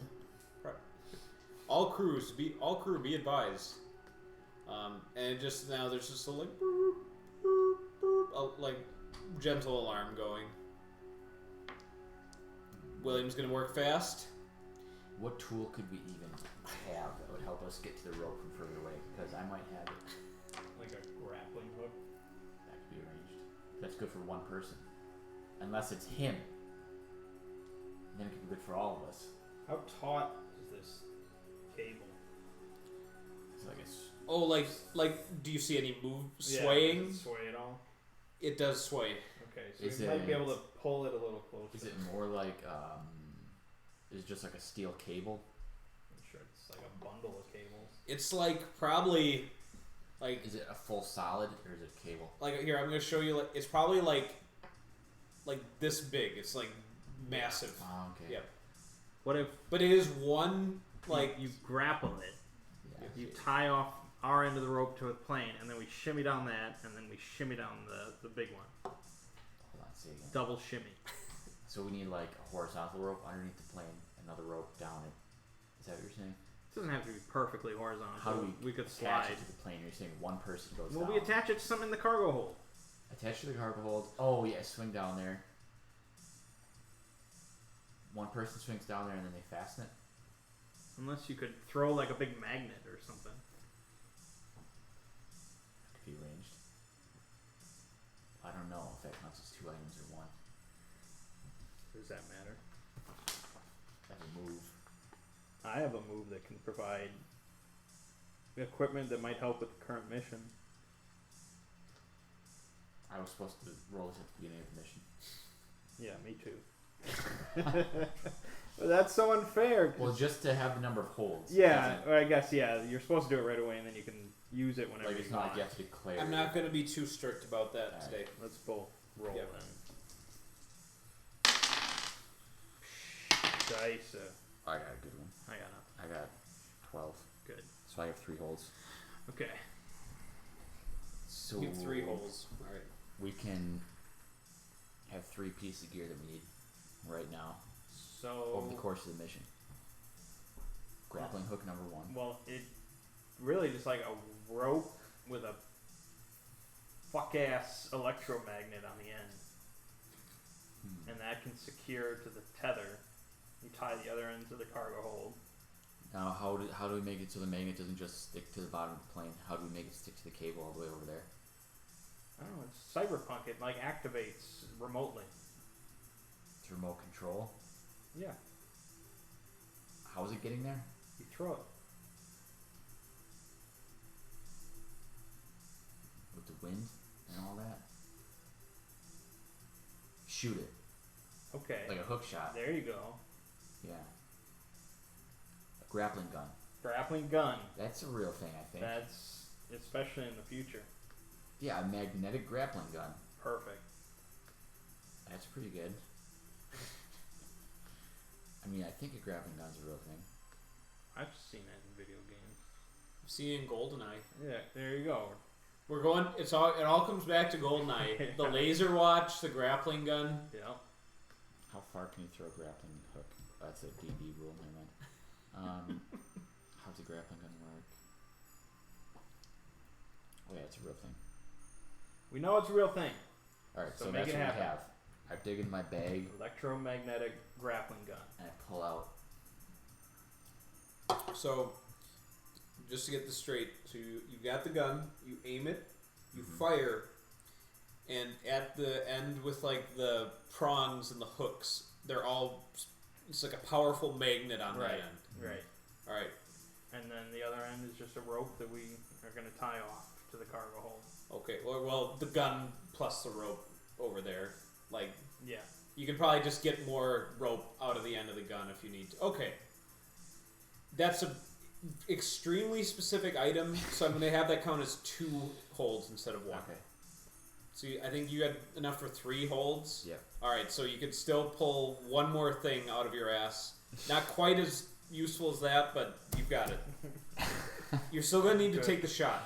All crew be advised." And it just, now there's just a, like, boop, boop, boop, a, like, gentle alarm going. William's gonna work fast. What tool could we even have that would help us get to the rope from further away? Because I might have it. Like a grappling hook. That could be arranged. That's good for one person. Unless it's him. Then it could be good for all of us. How taut is this cable? So I guess Oh, like, do you see any move Yeah, swaying? does it sway at all? It does sway. Okay, so Is we might be it- able to pull it a little closer. Is it more like is it just like a steel cable? I'm sure it's like a bundle of cables. It's like probably like Is it a full solid or is it cable? here. I'm gonna show you. Like it's probably like this big. It's like massive. Oh, okay. Yep. What if But it is one like you grapple it? Yeah. You tie off our end of the rope to a plane, and then we shimmy down that, and then we shimmy down the big one. Hold on, say again. Double shimmy. So we need like a horizontal rope underneath the plane, another rope down it. Is that what you're saying? It doesn't have to be perfectly horizontal. How do we could attach slide. it to the plane? You're saying one person goes Well, down. we attach it to something in the cargo hold. Attach to the cargo hold. Oh yeah, swing down there. One person swings down there and then they fasten it. Unless you could throw like a big magnet or something. That could be arranged. I don't know if that counts as 2 items or one. Does that matter? That's a move. I have a move that can provide equipment that might help with the current mission. I was supposed to roll this at the beginning of the mission. Yeah, me too. But that's so unfair. 'Cause Well, just to have the number of holds. yeah, or I guess you're supposed to do it right away, and then you can use it whenever Like it's you not want. like you have to declare. I'm not gonna be too strict about that Alright. today. Let's both roll Yep. then. Dice. I got a good one. I got nothing. I got 12. Good. So I have 3 holds. Okay. So You have 3 holes. All right. we can have 3 pieces of gear that we need right now So over the course of the mission. Grappling hook number 1. well, it really just like a rope with a fuck ass electromagnet on the end, and that can secure to the tether. You tie the other end to the cargo hold. Now, how do we make it so the magnet doesn't just stick to the bottom of the plane? How do we make it stick to the cable all the way over there? I don't know. It's cyberpunk. It like activates remotely. It's remote control. Yeah. How is it getting there? You throw it. With the wind and all that? Shoot it. Okay. Like a hook shot. There you go. Yeah. A grappling gun. Grappling gun. That's a real thing, I think. That's especially in the future. Yeah, a magnetic grappling gun. Perfect. That's pretty good. I mean, I think a grappling gun's a real thing. I've seen it in video games. Seeing GoldenEye. Yeah. There you go. We're going. It all comes back to GoldenEye. The laser watch, the grappling gun. Yeah. How far can you throw a grappling hook? That's a D&D rule, never mind. How's a grappling gun work? Oh yeah, it's a real thing. We know it's a real thing. Alright, So so make that's it what happen. we have. I dig into my bag Electromagnetic grappling gun. and I pull out. So, just to get this straight, so you got the gun, you aim it, you Mhm. fire, and at the end with like the prongs and the hooks, they're all. It's like a powerful magnet on Right. that end. Right. All right. And then the other end is just a rope that we are going to tie off to the cargo hold. Okay. Well, the gun plus the rope over there, like Yeah. you can probably just get more rope out of the end of the gun if you need to. Okay. That's a extremely specific item, so I'm going to have that count as 2 holds instead of 1. Okay. So I think you had enough for 3 holds. Yep. All right, so you could still pull one more thing out of your ass. Not quite as useful as that, but you've got it. You're still gonna need to Good. take the shot.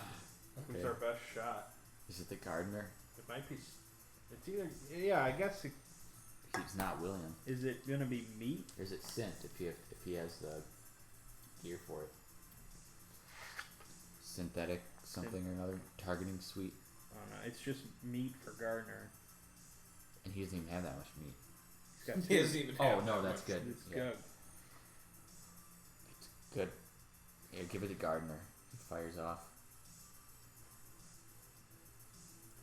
Who's Okay. our best shot? Is it the gardener? It might be. It's either. Yeah, I guess. He's not William. Is it going to be meat? Or is it Synth if he has the gear for it? Synthetic something or another. Targeting suite. I don't know. It's just meat for Gardner. And he doesn't even have that much meat. He's got He doesn't even Oh have no, that that's much. good. It's Yeah. good. It's good. Yeah, give it to Gardner. He fires off.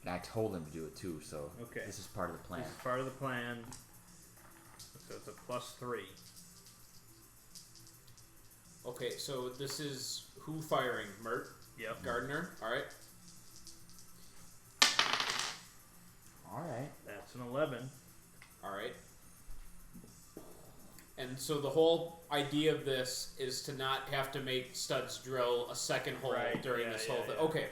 And I told him to do it too, so Okay. this is part of the plan. This is part of the plan. So it's a +3. Okay, so this is who firing? Mert? Yep. Gardener. All right. All right. That's an 11. All right. And so the whole idea of this is to not have to make studs drill a second hole during this whole thing. Yeah. Okay.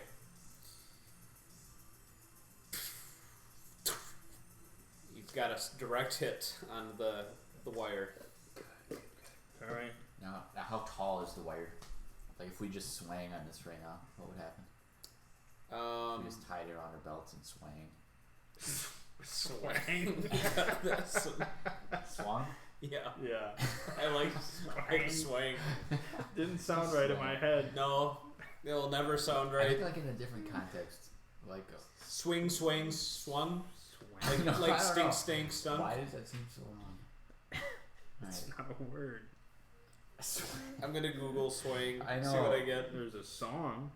You've got a direct hit on the wire. All right. Now, how tall is the wire? Like, if we just swang on this right now, what would happen? If we just tied it on our belts and swang. Swang. That's Swung? yeah. Yeah. I like swang. Didn't sound right in my head. No, it'll never sound I right. think like in a different context, like Swing, swing, swung. Like, No, I like don't stink, know. stink, stunk. Why does that seem so wrong? It's not a word. I'm gonna Google swing. I See know. what I get. There's a song.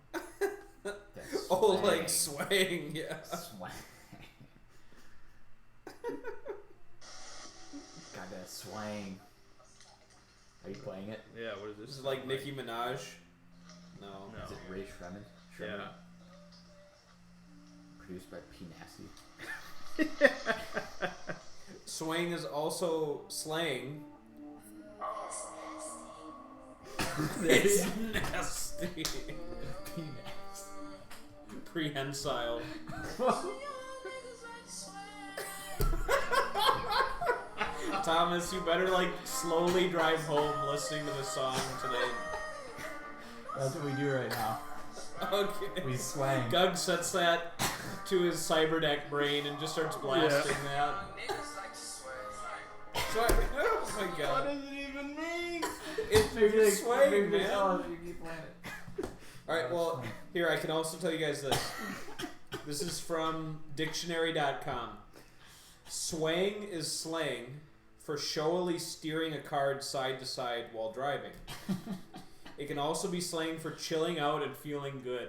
That's Oh, swang. like swang. Yeah. Swang. Got that swang. Are you playing it? Yeah, what is this? This is like Nicki Minaj. No. No. Is it Ray Shremmen? Yeah. Produced by P Nasty. Swang is also slang. It's nasty. P Nasty. Prehensile. Thomas, you better like slowly drive home listening to the song tonight. That's what we do right now. Okay. We swang. Gug sets that to his cyberdeck brain and just starts blasting that. Swag. Oh my What god. does it even mean? It's swag, man. You keep playing it. Alright, well, here, I can also tell you guys this. This is from dictionary.com. Swang is slang for showily steering a card side to side while driving. It can also be slang for chilling out and feeling good.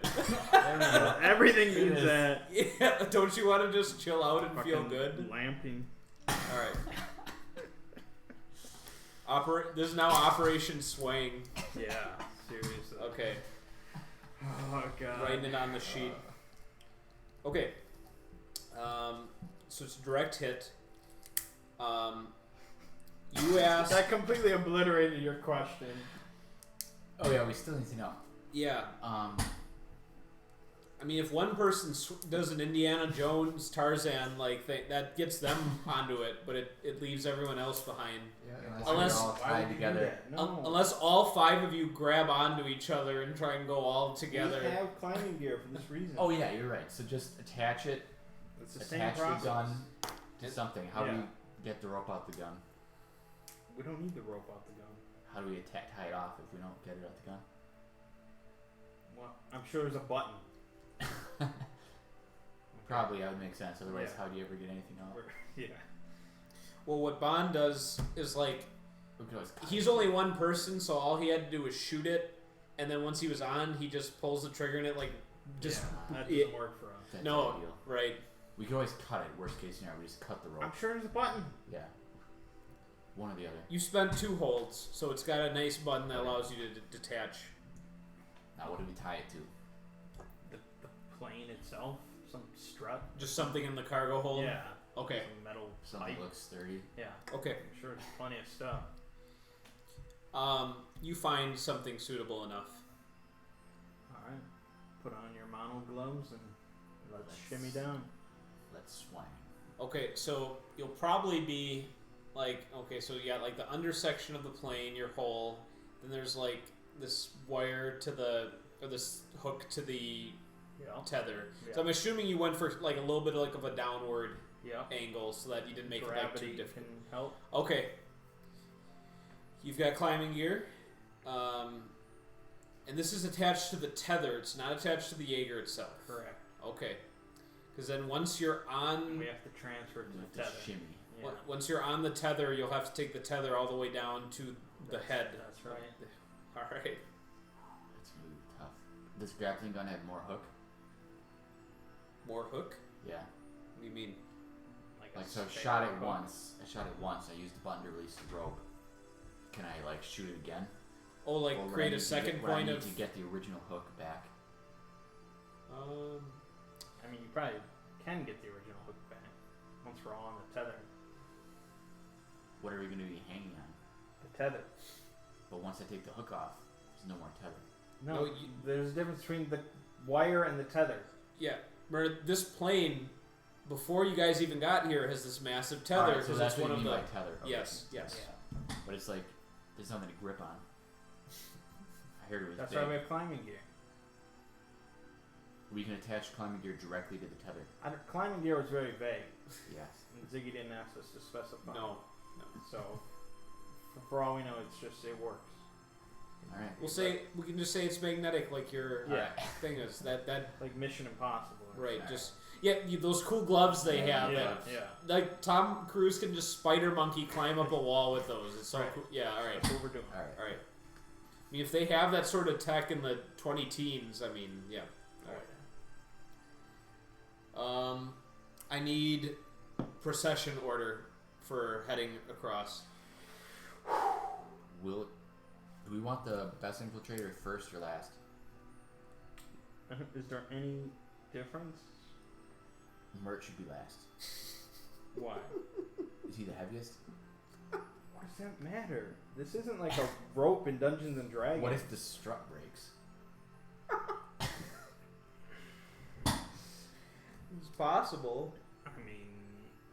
Everything means that. Yeah, don't you want to just chill out and feel Fucking good? Lamping. Alright. This is now Operation Swang. Yeah, seriously. Okay, Oh god. writing it on the sheet. Okay. So it's a direct hit. You asked... That completely obliterated your question. Oh yeah, we still need to know. Yeah. I mean, if one person does an Indiana Jones Tarzan, like that gets them onto it, but it leaves everyone else behind. Unless- we're all Why tied would you do together. that? No. Unless all 5 of you grab onto each other and try and go all together. We have climbing gear for this reason. Oh yeah, you're right. So just attach it. It's the same Attach the process. gun to something. How do Yeah. we get the rope out the gun? We don't need the rope out the gun. How do we tie it off if we don't get it out the gun? Well, I'm sure there's a button. Probably that would make sense. Otherwise, Yeah. how do you ever get anything out? Yeah. Well, what Bond does is like We could always cut he's it. only one person, so all he had to do was shoot it, and then once he was on, he just pulls the trigger and it like just That Yeah. doesn't work for us. That's no ideal. right. We could always cut it. Worst case scenario, we just cut the rope. I'm sure there's a button. Yeah. One or the other. You spent 2 holds, so it's got a nice button that allows you to detach. Now, what do we tie it to? The plane itself, some strut. Just something in the cargo hold. Yeah. Okay. Some metal Something pipe. looks sturdy. Yeah. Okay. I'm sure there's plenty of stuff. You find something suitable enough. All right. Put on your mono gloves and let's shimmy down. Let's swing. Okay, so you'll probably be like, okay, so you got like the undersection of the plane, your hole, then there's like this wire to the, or this hook to the Yeah. tether. Yeah. So I'm assuming you went for like a little bit like of a downward Yeah. angle so that you didn't make it like Gravity too difficult. can help. Okay. You've got climbing gear. And this is attached to the tether. It's not attached to the Jaeger itself. Correct. Okay. Because then once you're on... We have to transfer it We to have the to tether. shimmy. Yeah. Once you're on the tether, you'll have to take the tether all the way down to the head. That's right. Alright. That's really tough. Does grappling gun have more hook? More hook? Yeah. What do you mean? Like, a so I spare shot it hook. once. I used the button to release the rope. Can I, like, shoot it again? Oh, like Or would I create need a to second would I point need of... to get the original hook back? I mean, you probably can get the original hook back once we're all on the tether. What are we going to be hanging on? The tether. But once I take the hook off, there's no more tether. No, there's a difference between the wire and the tether. Yeah. Remember, this plane, before you guys even got here, has this massive tether. Alright, so that's it's what one you of mean the. by tether. Okay. Yes, yes. Yeah. But it's like, there's nothing to grip on. I heard it was That's big. why we have climbing gear. We can attach climbing gear directly to the tether. Climbing gear was very vague. Yes. And Ziggy didn't ask us to specify. No. So, for all we know, it's just, it works. Alright. We can just say it's magnetic, like your thing is. That Like Mission Impossible. right. Alright. Just those cool gloves they have. Yeah, that, yeah. Like Tom Cruise can just spider monkey climb up a wall with those. It's so Right. cool. Yeah. All right. That's what we're doing. Alright. All right. I mean, if they have that sort of tech in the 20 teens, I mean, yeah. All right. I need procession order for heading across. Do we want the best infiltrator first or last? Is there any difference? Mert should be last. Why? Is he the heaviest? Why does that matter? This isn't like a rope in Dungeons and Dragons. What if the strut breaks? It's possible. I mean,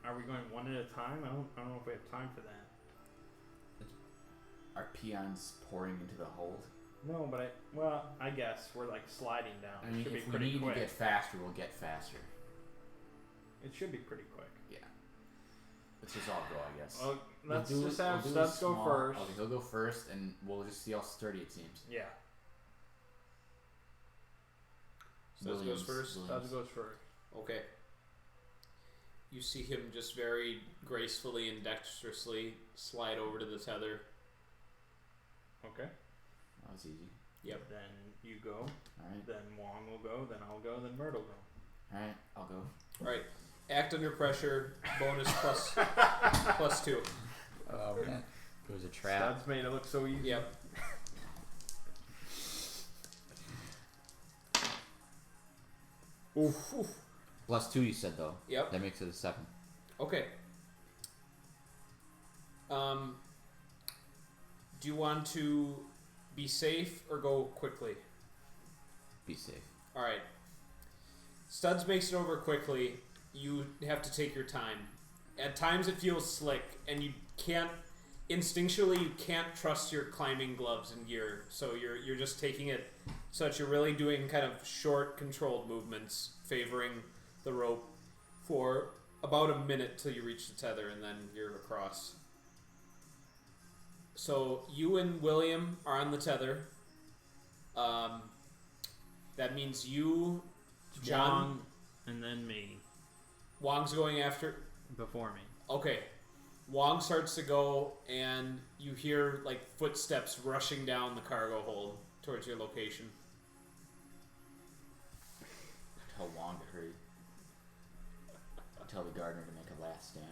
are we going one at a time? I don't know if we have time for that. Are peons pouring into the hold? No, but I guess we're like sliding down. I mean, It should be if we pretty need quick. to get faster, we'll get faster. It should be pretty quick. Yeah. Let's just all go, I guess. Well, let's We'll just have do a Studs go small- first. Okay, he'll go first, and we'll just see how sturdy it seems. Yeah, Studs goes first. Studs goes first. Okay. You see him just very gracefully and dexterously slide over to the tether. Okay. That was easy. Yep. Then you go. Alright. Then Wong will go. Then I'll go. Then Mert will go. Alright, I'll go. All right. Act under pressure. Bonus plus 2. Oh, man. It was a trap. Studs made it look so easy. Yep. Oof. Plus 2, you said, though. Yep. That makes it a 7. Okay. Do you want to be safe or go quickly? Be safe. All right. Studs makes it over quickly. You have to take your time. At times it feels slick, and you can't instinctually you can't trust your climbing gloves and gear. So you're just taking it so that you're really doing kind of short, controlled movements, favoring the rope for about a minute till you reach the tether, and then you're across. So you and William are on the tether. That means you, John, Wong, and then me Wong's going after. before me. Okay, Wong starts to go, and you hear like footsteps rushing down the cargo hold towards your location. Tell Wong to hurry. Tell the gardener to make a last stand.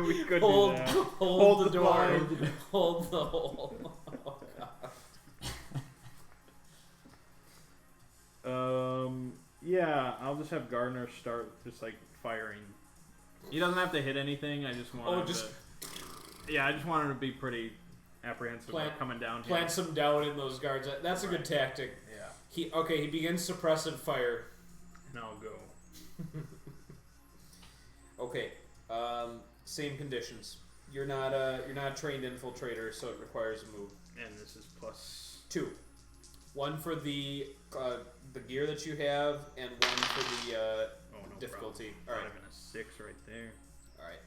We could Hold, do that. hold the door. blind. Hold the hole. Oh, God. Yeah, I'll just have Gardner start just like firing. He doesn't have to hit anything. I just want him to. Yeah, I just want him to be pretty apprehensive about coming down here. Plant some doubt in those guards. That's a good tactic. Yeah. He begins suppressive fire. And I'll go. Okay. Same conditions. You're not a trained infiltrator, so it requires a move. And this is plus 2. 1 for the gear that you have, and 1 for the no difficulty. Problem. All right. 5 and a 6 right there. All right.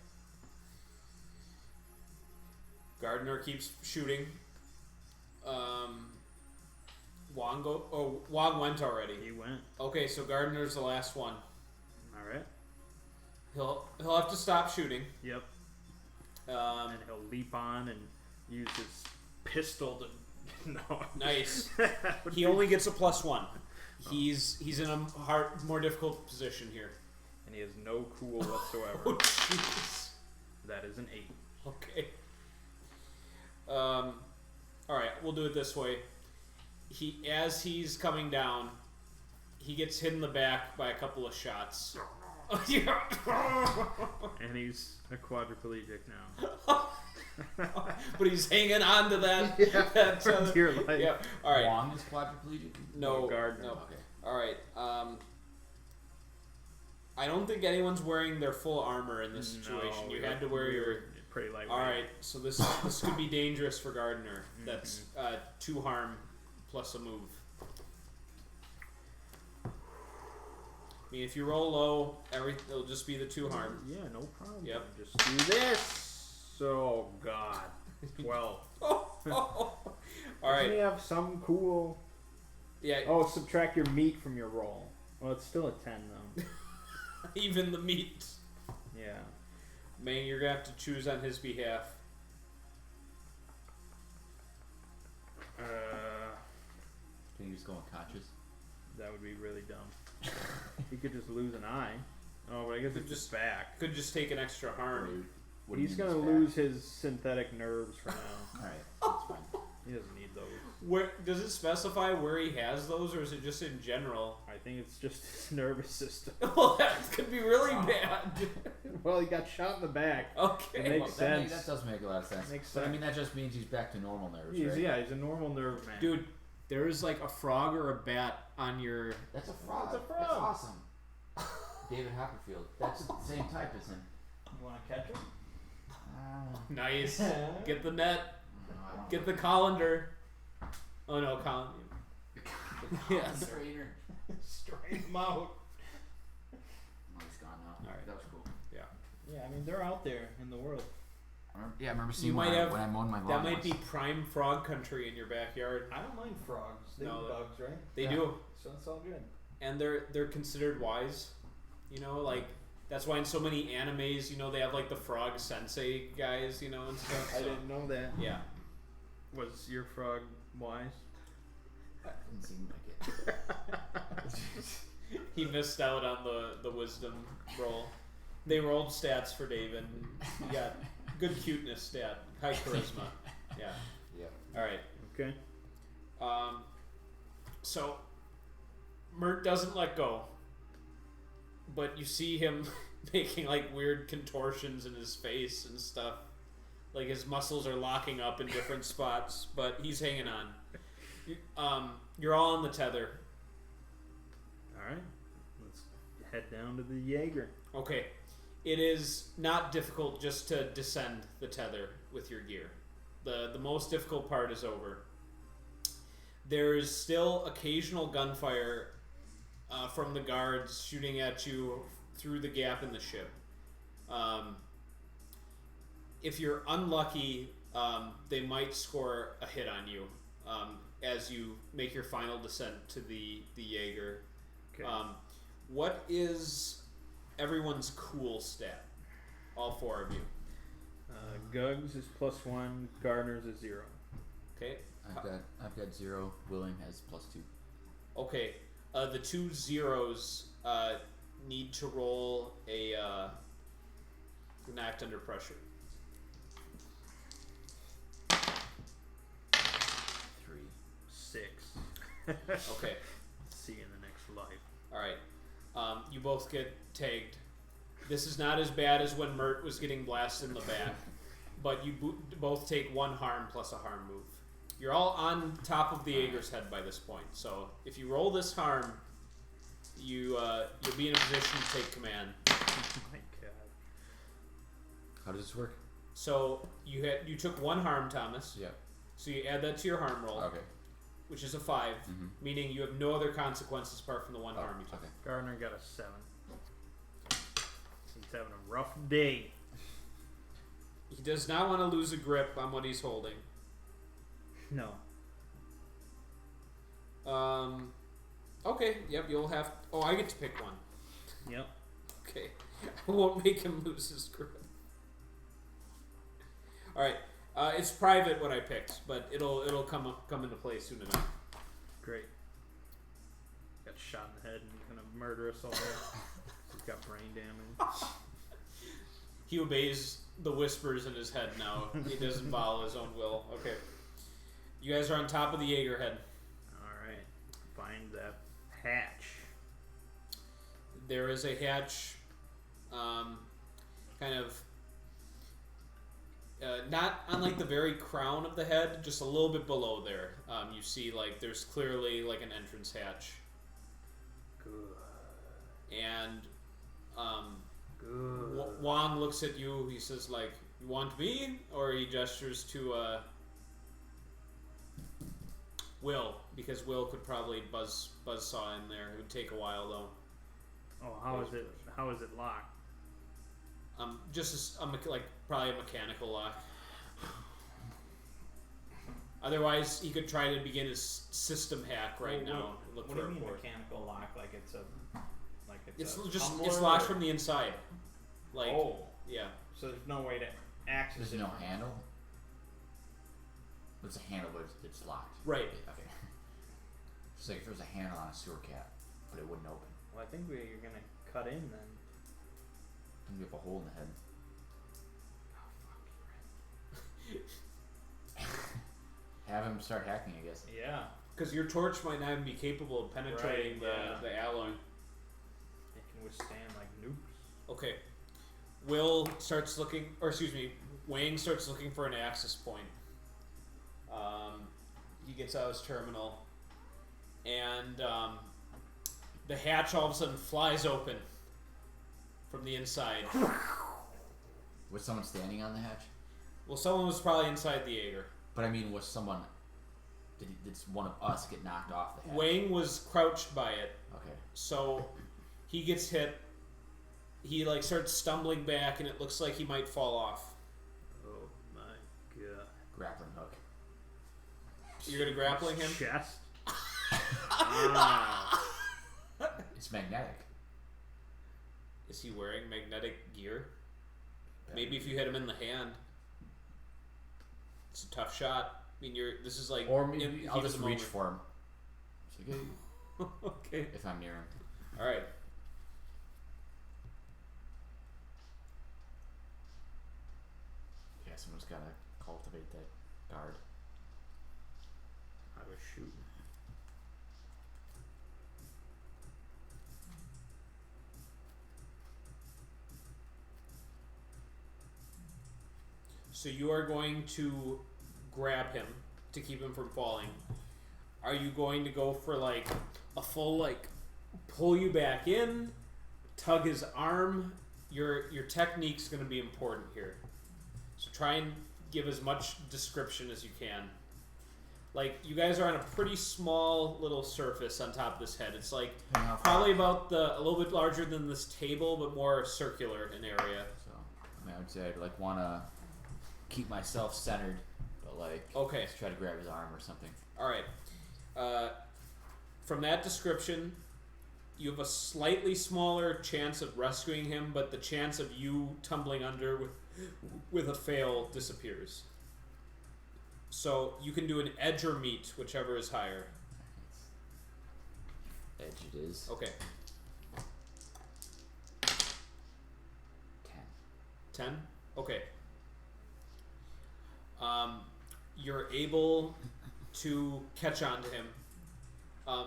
Gardner keeps shooting. Wong went already. He went. Okay, so Gardner's the last one. All right. He'll have to stop shooting. Yep. And he'll leap on and use his pistol to. No. Nice. He only gets a +1. He's in a more difficult position here. And he has no cool whatsoever. Oh, jeez. That is an 8. Okay. All right, we'll do it this way. As he's coming down, he gets hit in the back by a couple of shots. And he's a quadriplegic now. But he's hanging on to that. Yeah, that for dear life. Yeah. All right. Wong is quadriplegic? No. Gardner. No. Okay. All right. I don't think anyone's wearing their full armor in this situation. No, You had to wear your. Pretty lightweight. All right. So this could be dangerous for Gardner. That's 2 harm plus a move. I mean, if you roll low, it'll just be the 2 harm. Yeah, no problem. Yep. Just do this. So, God. 12. All Doesn't he right. have some cool... Yeah. Oh, subtract your meat from your roll. Well, it's still a 10, though. Even the meat. Yeah. Man, you're gonna have to choose on his behalf. Can you just go unconscious? That would be really dumb. He could just lose an eye. Oh, but I guess it's just back. Could just take an extra harm. What do you He's mean gonna it's bad? lose his synthetic nerves for now. Alright, that's fine. He doesn't need those. Where does it specify where he has those, or is it just in general? I think it's just his nervous system. Well, that could be really bad. Well, he got shot in the back. Okay. It makes sense. That does make a lot of sense. Makes But I sense. mean, that just means he's back to normal nerves, He's, right? yeah, he's a normal nerve man. Dude, there is like a frog or a bat on your. That's a frog. That's a frog. That's awesome. David Hopperfield. That's the same type as him. You want to catch him? Nice. Get the net. No, I don't Get know. the colander. Oh no, Colin. Yes. Strainer. Strain him out. Oh, he's gone now. Alright. That was cool. Yeah, I mean, they're out there in the world. I remember seeing might one have- when I mowed my lawn. That might be once. prime frog country in your backyard. I don't mind frogs. They're No, bugs, right? They Yeah. do, So that's all good. and they're considered wise. You know, like that's why in so many animes, you know, they have like the frog sensei guys, you know, and stuff. I so- didn't know that. Yeah. Was your frog wise? Didn't seem like it. He missed out on the wisdom roll. They rolled stats for David. He got good cuteness stat, high charisma. Yeah. Yeah. All right. Okay. So Mert doesn't let go, but you see him making like weird contortions in his face and stuff. Like his muscles are locking up in different spots, but he's hanging on. You're all on the tether. Alright. Let's head down to the Jaeger. Okay. It is not difficult just to descend the tether with your gear. The most difficult part is over. There is still occasional gunfire from the guards shooting at you through the gap in the ship. If you're unlucky, they might score a hit on you as you make your final descent to the Jaeger. Okay. What is everyone's cool stat? All 4 of you. Gugs is +1. Gardner's is 0. Okay. I've got 0. William has +2. Okay. The 2 zeros need to roll an act under pressure. 3. 6. Okay. See you in the next life. All right. You both get tagged. This is not as bad as when Mert was getting blasted in the back, but you both take 1 harm plus a harm move. You're all on top of the Jaeger's head by this point, so if you roll this harm, you'll be in a position to take command. Oh my god. How does this work? So you took 1 harm, Thomas. Yeah. So you add that to your harm roll, Okay. which is a 5, meaning you have no other consequences apart from the 1 harm you took. Okay. Gardner got a 7. He's having a rough day. He does not want to lose a grip on what he's holding. No. Okay. Yep. You'll have. Oh, I get to pick one. Yep. Okay. I won't make him lose his grip. All right. It's private what I picked, but it'll come into play soon enough. Great. Got shot in the head and he's gonna murder us all. He's got brain damage. He obeys the whispers in his head now. He doesn't follow his own will. Okay. You guys are on top of the Jaeger head. Alright. Find that hatch. there is a hatch, kind of not on like the very crown of the head, just a little bit below there. You see like there's clearly like an entrance hatch. Good. And Good. Wong looks at you. He says, like, "You want me?" Or he gestures to Will, because Will could probably buzzsaw in there. It would take a while though. Oh, how is it? How is it locked? Just like probably a mechanical lock. Otherwise, he could try to begin his system hack right now. And look What for do a you mean port. mechanical lock? Like it's a It's a just tumbler it's locked or- from the inside. Like yeah. So there's no way to access There's it. no handle? It's a handle, but it's locked. Right. Okay. Just like if there was a handle on a sewer cap, but it wouldn't open. Well, I think you're gonna cut in then. And we have a hole in the head. Have him start hacking, I guess. Yeah. Because your torch might not even be capable of penetrating Right, yeah. the alloy. It can withstand like nukes. Okay. Will starts looking, or excuse me, Wang starts looking for an access point. He gets out his terminal, and the hatch all of a sudden flies open from the inside. Was someone standing on the hatch? Well, someone was probably inside the Jaeger. But I mean, was someone... Did one of us get knocked off the hatch? Wang was crouched by it, Okay. so he gets hit. He like starts stumbling back, and it looks like he might fall off. Oh my god. Grappling hook. You're gonna grappling him? Chest. Ah. It's magnetic. Is he wearing magnetic gear? Maybe if you hit him in the hand. It's a tough shot. I mean, this is like... Or maybe in I'll heat of just the reach moment. for him. It's like, hey, Okay. if I'm near him. Alright. Yeah, someone's got to cultivate that guard. I was shooting. So you are going to grab him to keep him from falling. Are you going to go for like a full like pull you back in, tug his arm? Your technique's going to be important here. So try and give as much description as you can. Like, you guys are on a pretty small little surface on top of this head. It's like probably about a little bit larger than this table, but more circular in area. So, I mean, I would say I'd like want to keep myself centered, but like Okay. just try to grab his arm or something. All right. From that description, you have a slightly smaller chance of rescuing him, but the chance of you tumbling under with a fail disappears. So you can do an edge or meet, whichever is higher. Edge it is. Okay. 10? Okay. You're able to catch on to him.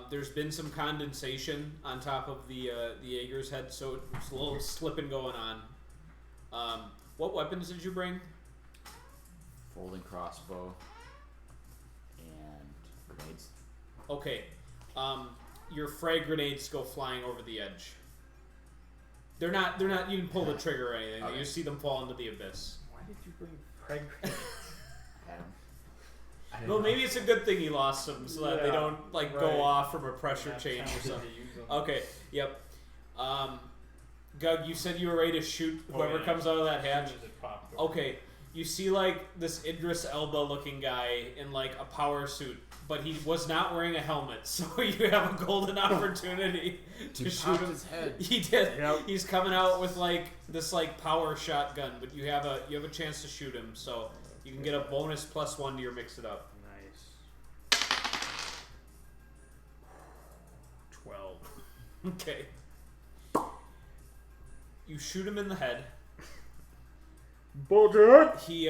There's been some condensation on top of the Jaeger's head, so it's a little slipping going on. What weapons did you bring? Folding crossbow and grenades. Okay. Your frag grenades go flying over the edge. They're not. You didn't pull the trigger or anything. Okay. You just see them fall into the abyss. Why did you bring frag grenades? Had him. I didn't Well, know. maybe it's a good thing you lost them, so that they Yeah, don't like right. go off from a pressure Not change or tempted something. to use them. Okay. Yep. Gug, you said you were ready to shoot whoever yeah. comes out of that As hatch. soon as it popped open. Okay, you see like this Idris Elba looking guy in like a power suit, but he was not wearing a helmet, so you have a golden opportunity to He shoot popped him. his head. He did. Yep. He's coming out with like this like power shotgun, but you have a chance to shoot him, so you can get a bonus +1 to your mix it up. Nice. 12. Okay. You shoot him in the head. Bullshit! He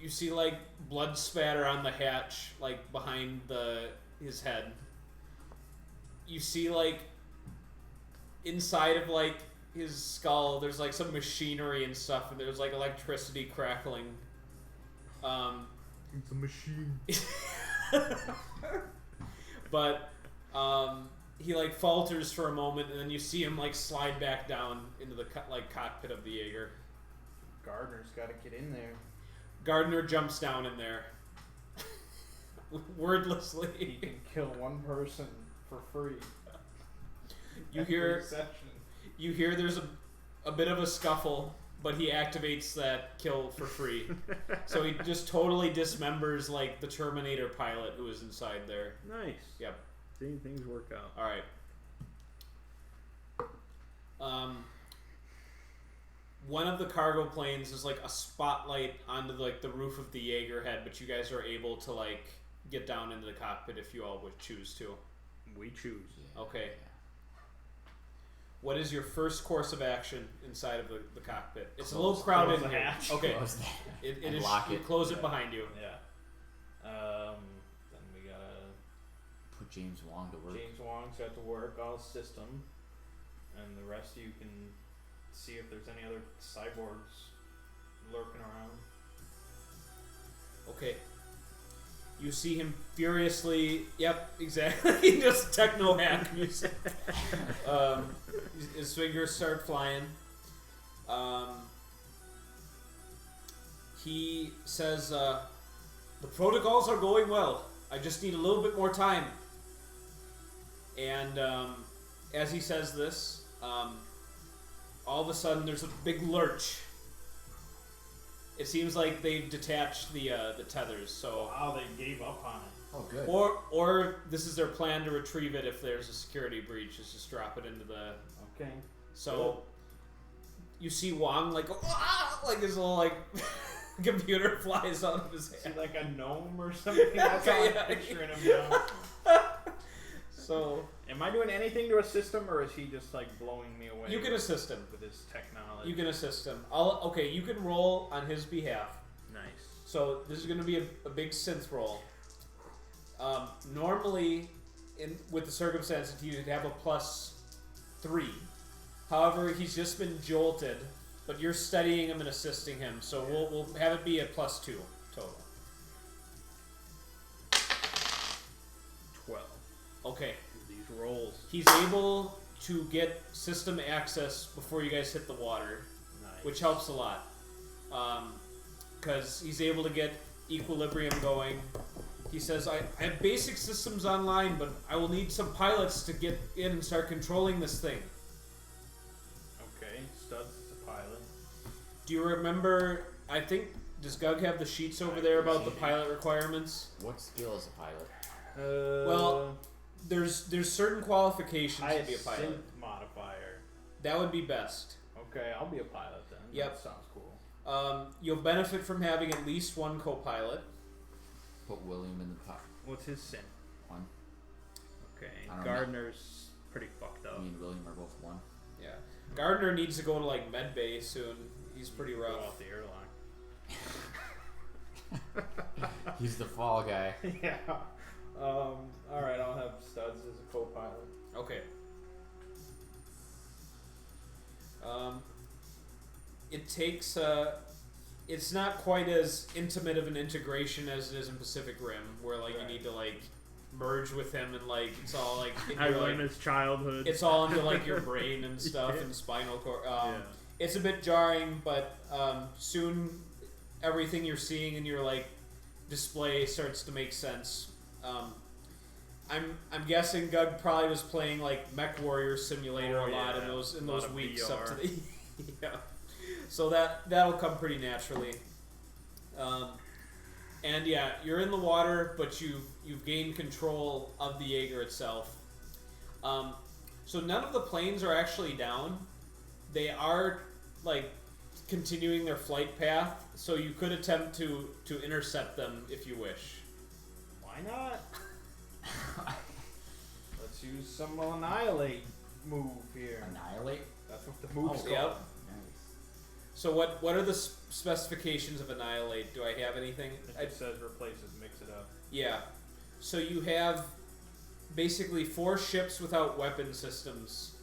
you see like blood spatter on the hatch, like behind his head. You see like inside of like his skull, there's like some machinery and stuff, and there's like electricity crackling. It's a machine. But he like falters for a moment, and then you see him like slide back down into the cockpit of the Jaeger. Gardner's got to get in there. Gardner jumps down in there, wordlessly. He can kill one person for free. You hear there's a bit of a scuffle, but he activates that kill for free. So he just totally dismembers like the Terminator pilot who was inside there. Nice. Yep. Seeing things work out. All right. One of the cargo planes is like a spotlight onto like the roof of the Jaeger head, but you guys are able to like get down into the cockpit if you all would choose to. We choose. Okay. What is your first course of action inside of the cockpit? It's a little crowded close in the here. hatch. Okay. Close that. It And is. lock You it. close it behind you. Yeah. Then we gotta Put James Wong to work. James Wong's got to work all system, and the rest of you can see if there's any other cyborgs lurking around. Okay. You see him furiously. Yep, exactly. Just techno hack music. His fingers start flying. He says, "The protocols are going well. I just need a little bit more time." And as he says this, all of a sudden there's a big lurch. It seems like they've detached the tethers, so Wow, they gave up on it. Oh, good. or this is their plan to retrieve it if there's a security breach, is just drop it into the. Okay. So you see Wong like like his little like computer flies out of his Is he hand. like a gnome or something? That's how I'm Yeah. picturing him now. So Am I doing anything to assist him, or is he just like blowing me away? you can assist him. with his technology. You can assist him. Okay, you can roll on his behalf. Nice. So this is going to be a big synth roll. Normally, with the circumstances, he would have a +3. However, he's just been jolted, but you're studying him and assisting him, so we'll have it be a +2 total. 12. Okay. These rolls. He's able to get system access before you guys hit the water, Nice. which helps a lot. Because he's able to get equilibrium going. He says, I have basic systems online, but I will need some pilots to get in and start controlling this thing. Okay, Studs is a pilot. Do you remember, I think, does Gug have the sheets over there about the pilot requirements? What skill is a pilot? Well, there's certain qualifications I to be a pilot. synth modifier. That would be best. Okay, I'll be a pilot then. Yep. That sounds cool. You'll benefit from having at least one co-pilot. Put William in the pot. What's his synth? 1. Okay, I don't know. Gardner's pretty fucked up. Me and William are both 1. Yeah. Gardner needs to go to like med bay soon. He's pretty Go rough. off the airlock. He's the fall guy. Yeah. Alright, I'll have Studs as a co-pilot. Okay. It takes it's not quite as intimate of an integration as it is in Pacific Rim, where like Right. you need to like merge with him and like it's all like I into, learned like his childhood. it's all into like your brain and stuff Yeah. and spinal cord. Yeah. It's a bit jarring, but soon everything you're seeing in your like display starts to make sense. I'm guessing Gug probably was playing like Mech Warrior Simulator Oh, a lot in yeah. those A lot of weeks VR. up to the yeah. So that'll come pretty naturally. And yeah, you're in the water, but you've gained control of the Jaeger itself. So none of the planes are actually down. They are like continuing their flight path, so you could attempt to intercept them if you wish. Why not? Let's use some annihilate move here. Annihilate? That's what the move's called. Yep. Nice. So what are the specifications of Annihilate? Do I have anything? It just says replaces, mix it up. Yeah. So you have basically 4 ships without weapon systems.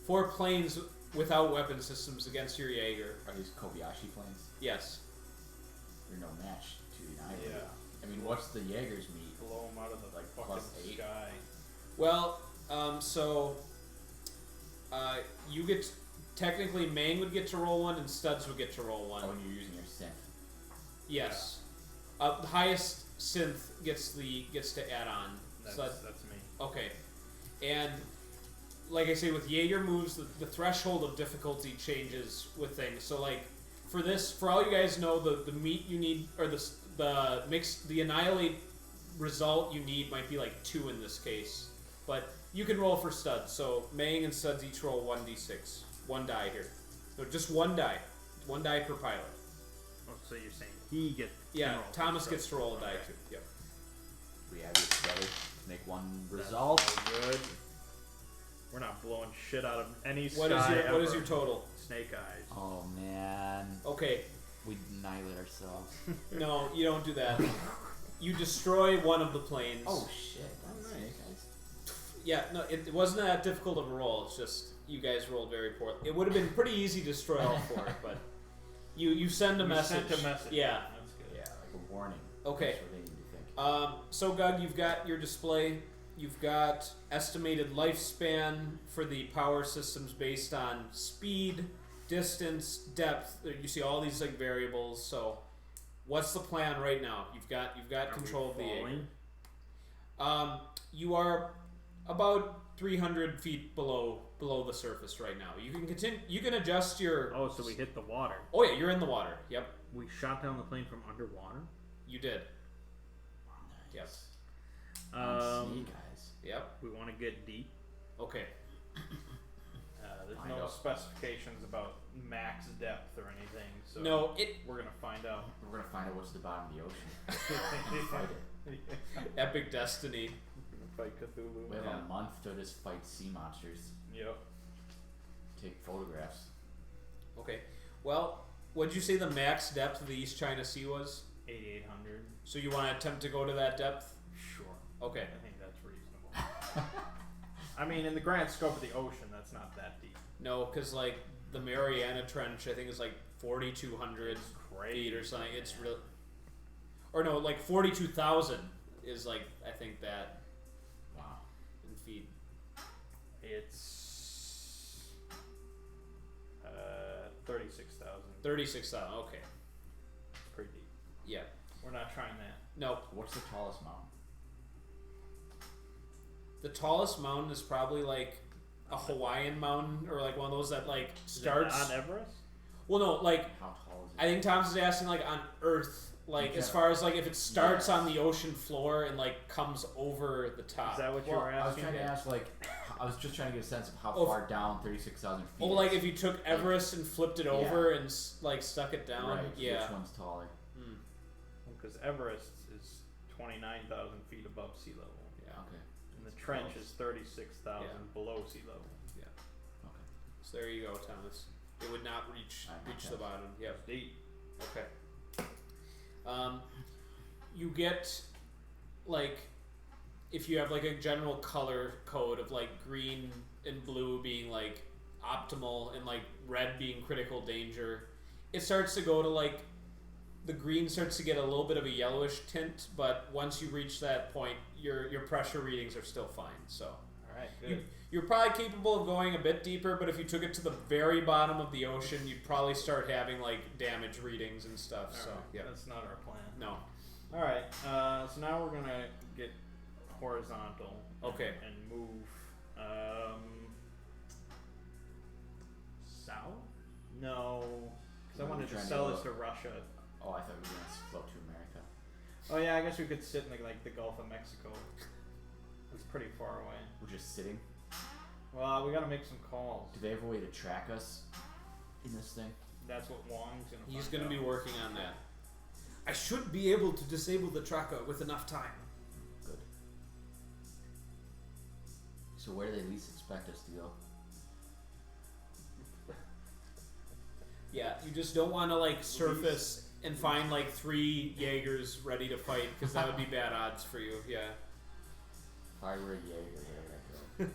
4 planes without weapon systems against your Jaeger. Are these Kobayashi planes? Yes. They're no match to United. Yeah. I mean, what's the Jaeger's meat? Blow them out of the Like fucking +8? sky. Well, you get technically Mang would get to roll 1 and Studs would get to roll 1. Oh, when you're using your synth. Yes. The highest synth gets to add on. That's me. Okay. And like I say, with Jaeger moves, the threshold of difficulty changes with things. So like for this, for all you guys know, the meat you need, or the annihilate result you need might be like 2 in this case. But you can roll for Studs. So Mang and Studs each roll 1d6. 1 die here. So just 1 die. 1 die per pilot. Oh, so you're saying he gets... Yeah, Thomas gets to roll a die too. Yep. We add it together to make one result. So good. We're not blowing shit out of any What sky is your total? Snake eyes. Oh man. Okay. We annihilate ourselves. No, you don't do that. You destroy one of the planes. Oh shit. That's nice. Snake Eyes. Yeah, no, it wasn't that difficult of a roll. It's just you guys rolled very poorly. It would have been pretty easy to destroy all 4, but you send a message. Sent a message. Yeah. That's good. Yeah, like a warning. Okay. That's what they need to think. So Gug, you've got your display. You've got estimated lifespan for the power systems based on speed, distance, depth. You see all these like variables. So, what's the plan right now? You've got Are control we of the Jaeger. falling? You are about 300 feet below the surface right now. You can continue. You can adjust your. Oh, so we hit the water. Oh yeah, you're in the water. Yep, We shot down the plane from underwater? you did. Yep. Snake Eyes. Yep. We want to get deep. Okay. There's Find no out. specifications about max depth or anything, so No, we're gonna find out. We're gonna find out what's the bottom of the ocean. Fight it. epic destiny. Fight Cthulhu. We have Yeah. a month to just fight sea monsters. Yep. Take photographs. Okay. Well, what'd you say the max depth of the East China Sea was? 8,800. So you want to attempt to go to that depth? Sure. Okay. I think that's reasonable. I mean, in the grand scope of the ocean, that's not that deep. No, because like the Mariana Trench, I think is like 4,200 feet or something. It's real. Or no, like 42,000 is like I think that Wow. in feet. It's 36,000. 36,000. Okay. Pretty deep. Yeah. We're not trying that. No, What's the tallest mountain? the tallest mountain is probably like a Hawaiian mountain or like one of those that like Is it starts. on Everest? Well, no, like How tall is it? I think Thomas is asking like on Earth, like as Yeah. far as like if it starts Yes. on the ocean floor and like comes over the top. Is that what you Well, were I was asking? trying to ask, like, I was just trying to get a sense of how Oh, far down 36,000 feet. Oh, like if you took Everest and flipped it Yeah. over and like stuck it down. Right. Yeah. Which one's taller? Hmm. Because Everest is 29,000 feet above sea level. Yeah. Okay. And the trench is 36,000 Yeah. below sea level. Okay. So there you go, Thomas. It would not reach Alright, the okay. bottom. Yep. It's deep. Okay. You get like if you have like a general color code of like green and blue being like optimal and like red being critical danger, it starts to go to like the green starts to get a little bit of a yellowish tint, but once you reach that point, your pressure readings are still fine. So Alright, good. you're probably capable of going a bit deeper, but if you took it to the very bottom of the ocean, you'd probably start having like damage readings and stuff. So Alright, yeah, that's not our plan. no. Alright, so now we're gonna get horizontal. Okay. And move south? No. Because I What are we wanted to trying to sell go this to Russia. Oh, I thought we were going to float to America. Oh yeah, I guess we could sit in like the Gulf of Mexico. It's pretty far away. We're just sitting. Well, we gotta make some calls. Do they have a way to track us in this thing? That's what Wong's gonna He's find going to out. be working on that. I should be able to disable the tracker with enough time. Good. So where do they least expect us to go? Yeah, you just don't want to like surface and find like 3 Jaegers ready to fight because that would be bad odds for you. Yeah. If I were a Jaeger, where would I go?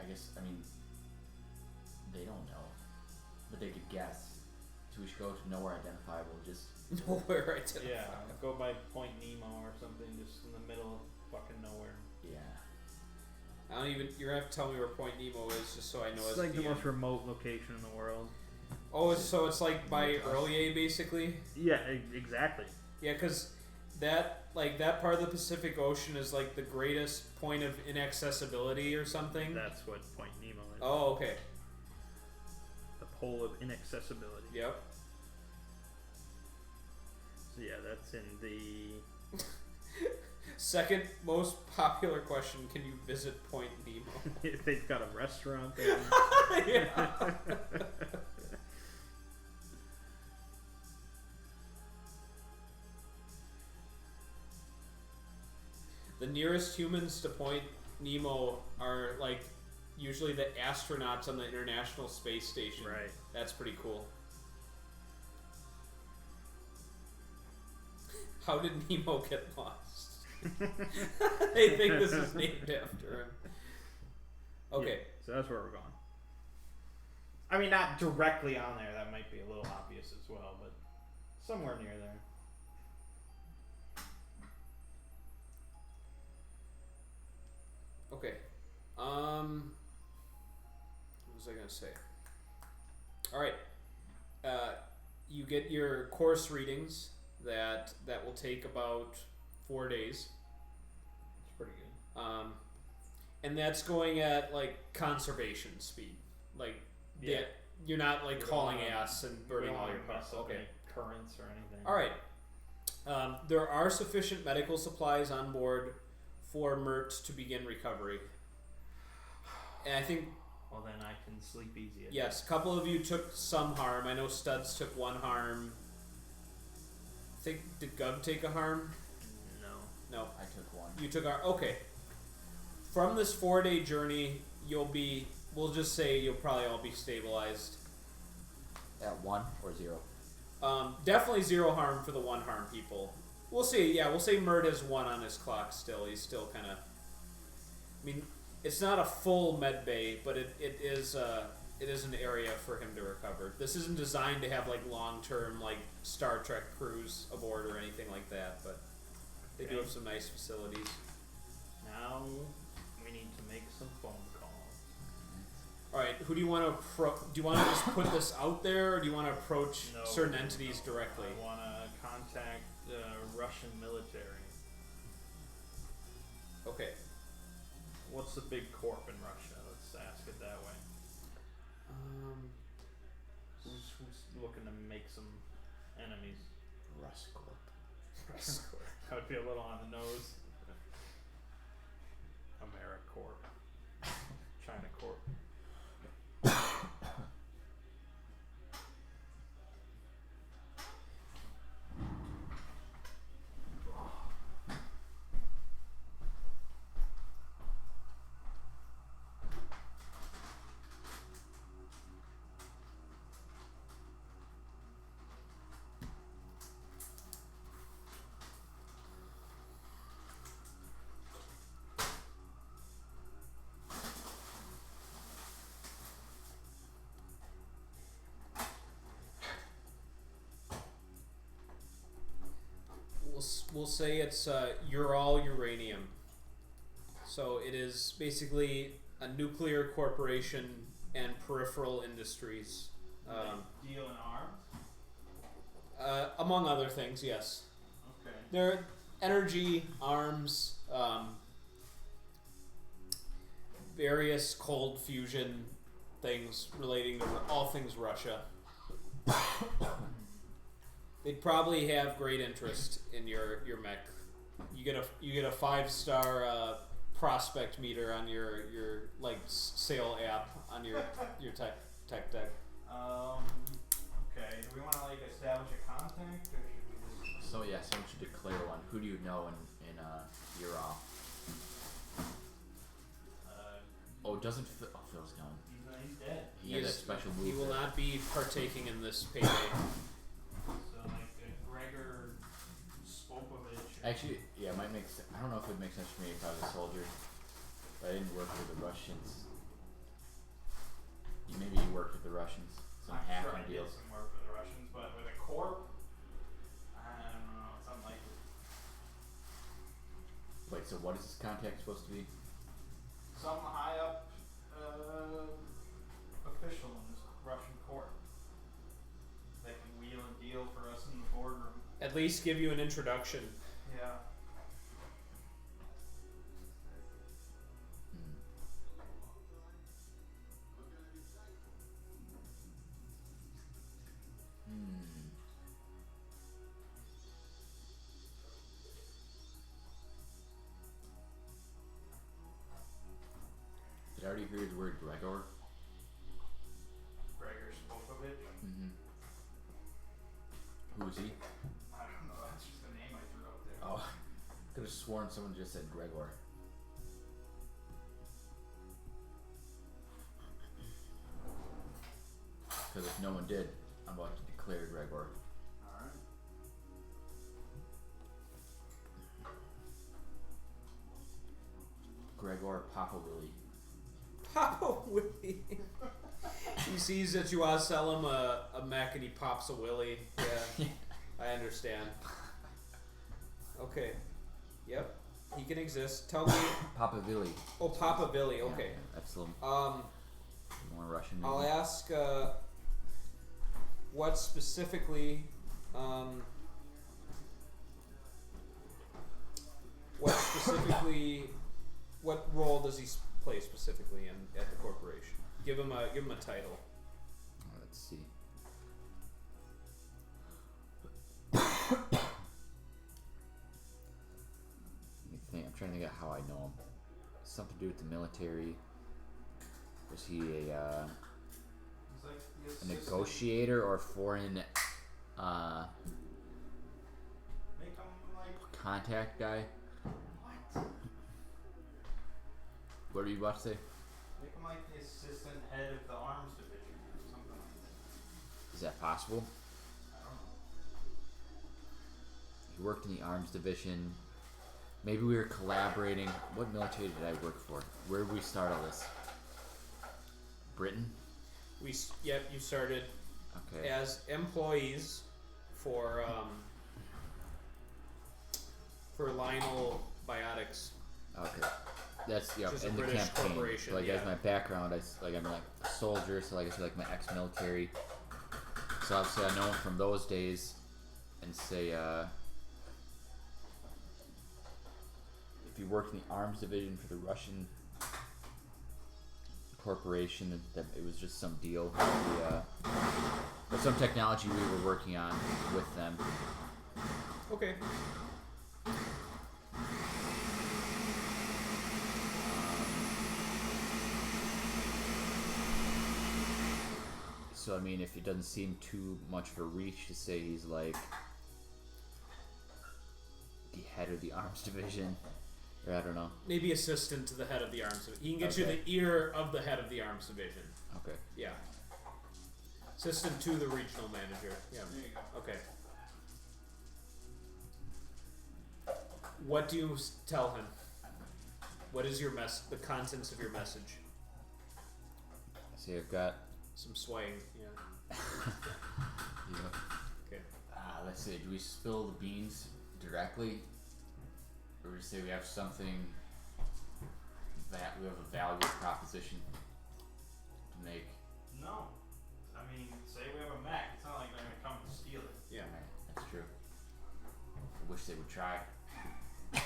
I guess, I mean, they don't know. But they could guess. So we should go to nowhere identifiable, just... Nowhere identifiable. Yeah, go by Point Nemo or something, just in the middle of fucking nowhere. Yeah. I don't even. You're gonna have to tell me where Point Nemo is, just so I know. It's like the most remote location in the world. Oh, so it's like by Earlier, basically. Yeah, exactly. Yeah, because that part of the Pacific Ocean is like the greatest point of inaccessibility or something. That's what Point Nemo is. Oh, okay. The pole of inaccessibility. Yep. So yeah, that's in the... Second most popular question: can you visit Point Nemo? They've got a restaurant there. Yeah. The nearest humans to Point Nemo are like usually the astronauts on the International Space Station. Right. That's pretty cool. How did Nemo get lost? They think this is named after him. Okay. Yeah, so that's where we're going. I mean, not directly on there. That might be a little obvious as well, but somewhere near there. Okay. What was I gonna say? All right. You get your course readings that will take about 4 days. It's pretty good. And that's going at like conservation speed. Like, Yeah. you're not like We don't hauling wanna- ass and We burning don't all want your to mess parts. up Okay. any currents or anything. All right. There are sufficient medical supplies on board for Mert to begin recovery. And I think, Well, then I can sleep easy. yes, a couple of you took some harm. I know Studs took one harm. I think, did Gub take a harm? No. No. I took one. You took our... Okay. From this 4-day journey, you'll be... We'll just say you'll probably all be stabilized. At 1 or 0? Definitely 0 harm for the 1 harm people. We'll see. Yeah, we'll say Mert has 1 on his clock still. He's still kind of... I mean, it's not a full med bay, but it is an area for him to recover. This isn't designed to have like long-term like Star Trek crews aboard or anything like that, but they do Okay. have some nice facilities. Now we need to make some phone calls. All right, who do you want to do you want to just put this out there, or do you want to approach No, certain entities directly? I want to contact Russian military. Okay. What's the big corp in Russia? Let's ask it that way. Who's looking to make some enemies? Ruscorp. That would be a little on the nose. AmeriCorp. China Corp. We'll say it's Ural Uranium. So it is basically a nuclear corporation and peripheral industries. Deal in arms? Among other things, yes. Okay. They're energy, arms, various cold fusion things relating to all things Russia. They'd probably have great interest in your mech. You get a 5-star prospect meter on your like sale app on your tech deck. Okay. Do we want to like establish a contact, or should we just? So yeah, someone should declare one. Who do you know in Ural? Oh, doesn't Phil? Oh, Phil's gone. He's dead. He had that special move. He will that- not be partaking in this payday. So like Gregor Spopovich. Actually, yeah, it might make sense. I don't know if it would make sense for me if I was a soldier. But I didn't work with the Russians. Maybe you worked with the Russians. Some I'm hacking sure I deal. did some work for the Russians, but with a corp, I don't know. It's unlikely. Wait, so what is this contact supposed to be? Some high up official in this Russian court that can wheel and deal for us in the boardroom. At least give you an introduction. Yeah. Did I already hear the word Gregor? Gregor Spokovich. Who is he? I don't know. That's just the name I threw out there. Oh, could have sworn someone just said Gregor. Because if no one did, I'm about to declare Gregor. Alright. Gregor Papa Willie. Papa Willie. He sees that you want to sell him a mech and he pops a Willie. Yeah, I understand. Okay. Yep. He can exist. Tell me. Papa Willie. Oh, Papa Willie. Okay. Yeah, excellent. More Russian. Maybe? I'll ask. What specifically? What role does he play specifically at the corporation? Give him a title. Let's see. Let me think. I'm trying to think of how I know him. Something to do with the military. Was he He's like the a assistant. negotiator or foreign Make him like. contact guy? What? What are you about to say? Make him like the assistant head of the arms division or something like that. Is that possible? I don't know. He worked in the arms division. Maybe we were collaborating. What military did I work for? Where did we start all this? Britain? Yep, you started Okay. as employees for Lionel Biotics. Okay. That's Which is a in the British campaign. corporation, Like yeah. as my background, I'm like a soldier, so like I said, like my ex-military. So obviously I know him from those days, and say if you worked in the arms division for the Russian corporation, that it was just some deal, with some technology we were working on with them. Okay. So I mean, if it doesn't seem too much of a reach to say he's like the head of the arms division, or I don't know. Maybe assistant to the head of the arms division. He can get you Okay. the ear of the head of the arms division. Okay. Yeah. Assistant to the regional manager. Yeah. There you go. Okay. What do you tell him? What is your the contents of your message? See, I've got. Some swaying. Yeah. Okay. Let's see. Do we spill the beans directly, or just say we have something that we have a value proposition to make? No. I mean, say we have a Mac. It's not like they're gonna come and steal it. Yeah. Right, that's true. I wish they would try. So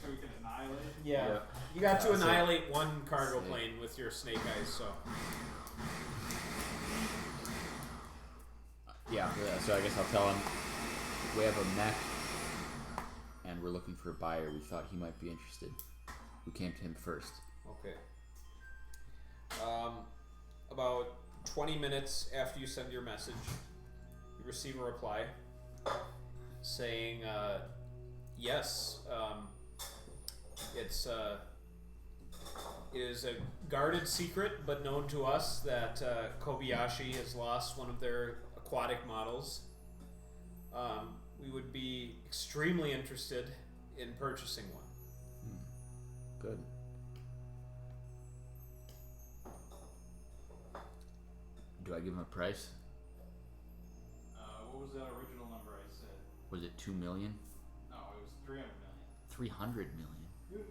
we can annihilate it. Yeah. You got to So- annihilate one cargo Snake. plane with your snake eyes. So. Yeah, so I guess I'll tell him we have a mech and we're looking for a buyer. We thought he might be interested. Who came to him first? Okay. About 20 minutes after you send your message, you receive a reply saying, yes, it is a guarded secret, but known to us that Kobayashi has lost one of their aquatic models. We would be extremely interested in purchasing one. Good. Do I give him a price? What was that original number I said? Was it 2 million? No, it was 300 million. 300 million.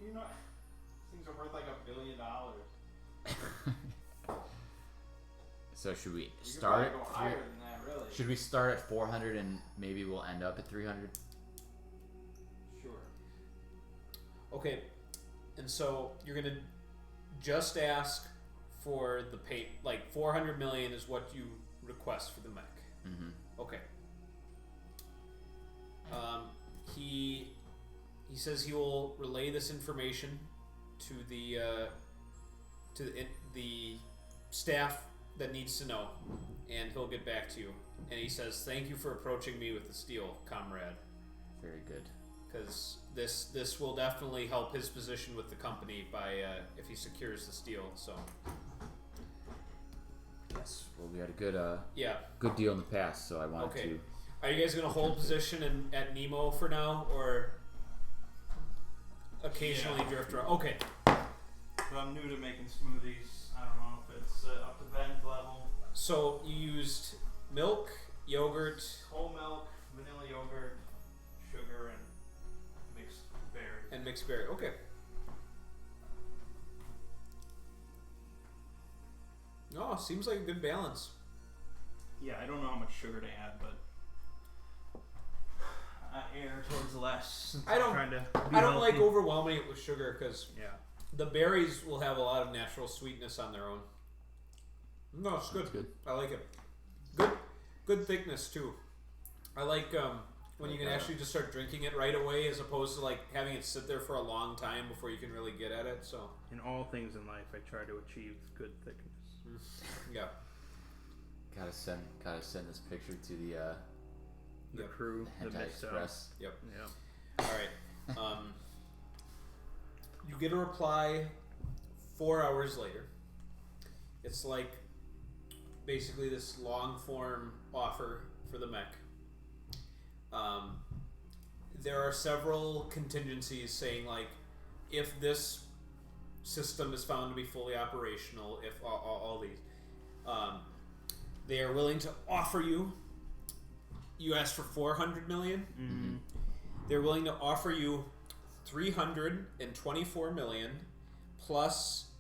You know, things are worth like $1 billion. So should we You could start probably at go higher than that, really. Should we start at 400 and maybe we'll end up at 300? Sure. Okay, and so you're gonna just ask for the pay. Like 400 million is what you request for the mech. Mm-hmm. Okay. He says he will relay this information to the staff that needs to know, and he'll get back to you. And he says, "Thank you for approaching me with this deal, comrade, Very good. because this will definitely help his position with the company by if he secures this deal." So Yes. Well, we had a good yeah. good deal in the past, so I wanted Okay. to. Are you guys gonna hold position at Nemo for now, or occasionally drift around? Okay. But I'm new to making smoothies. I don't know if it's up to Ben's level. So you used milk, yogurt, Whole milk, vanilla yogurt, sugar, and mixed berries. and mixed berry. Okay. No, seems like a good balance. Yeah, I don't know how much sugar to add, but I err towards less. Since I don't- I'm trying to I don't like healthy. overwhelming it with sugar because Yeah. the berries will have a lot of natural sweetness on their own. No, it's good. That's good. I like it. Good thickness too. I like when you can actually just start drinking it right away, as opposed to like having it sit there for a long time before you can really get at it. So In all things in life, I try to achieve good thickness. yeah, Gotta send this picture to the The Yep. crew, the Hentai mixed up. Express. Yeah. all right. You get a reply 4 hours later. It's like basically this long form offer for the mech. There are several contingencies saying like if this system is found to be fully operational, if all these, they are willing to offer you. You asked for 400 million. Mm-hmm. They're willing to offer you 324 million plus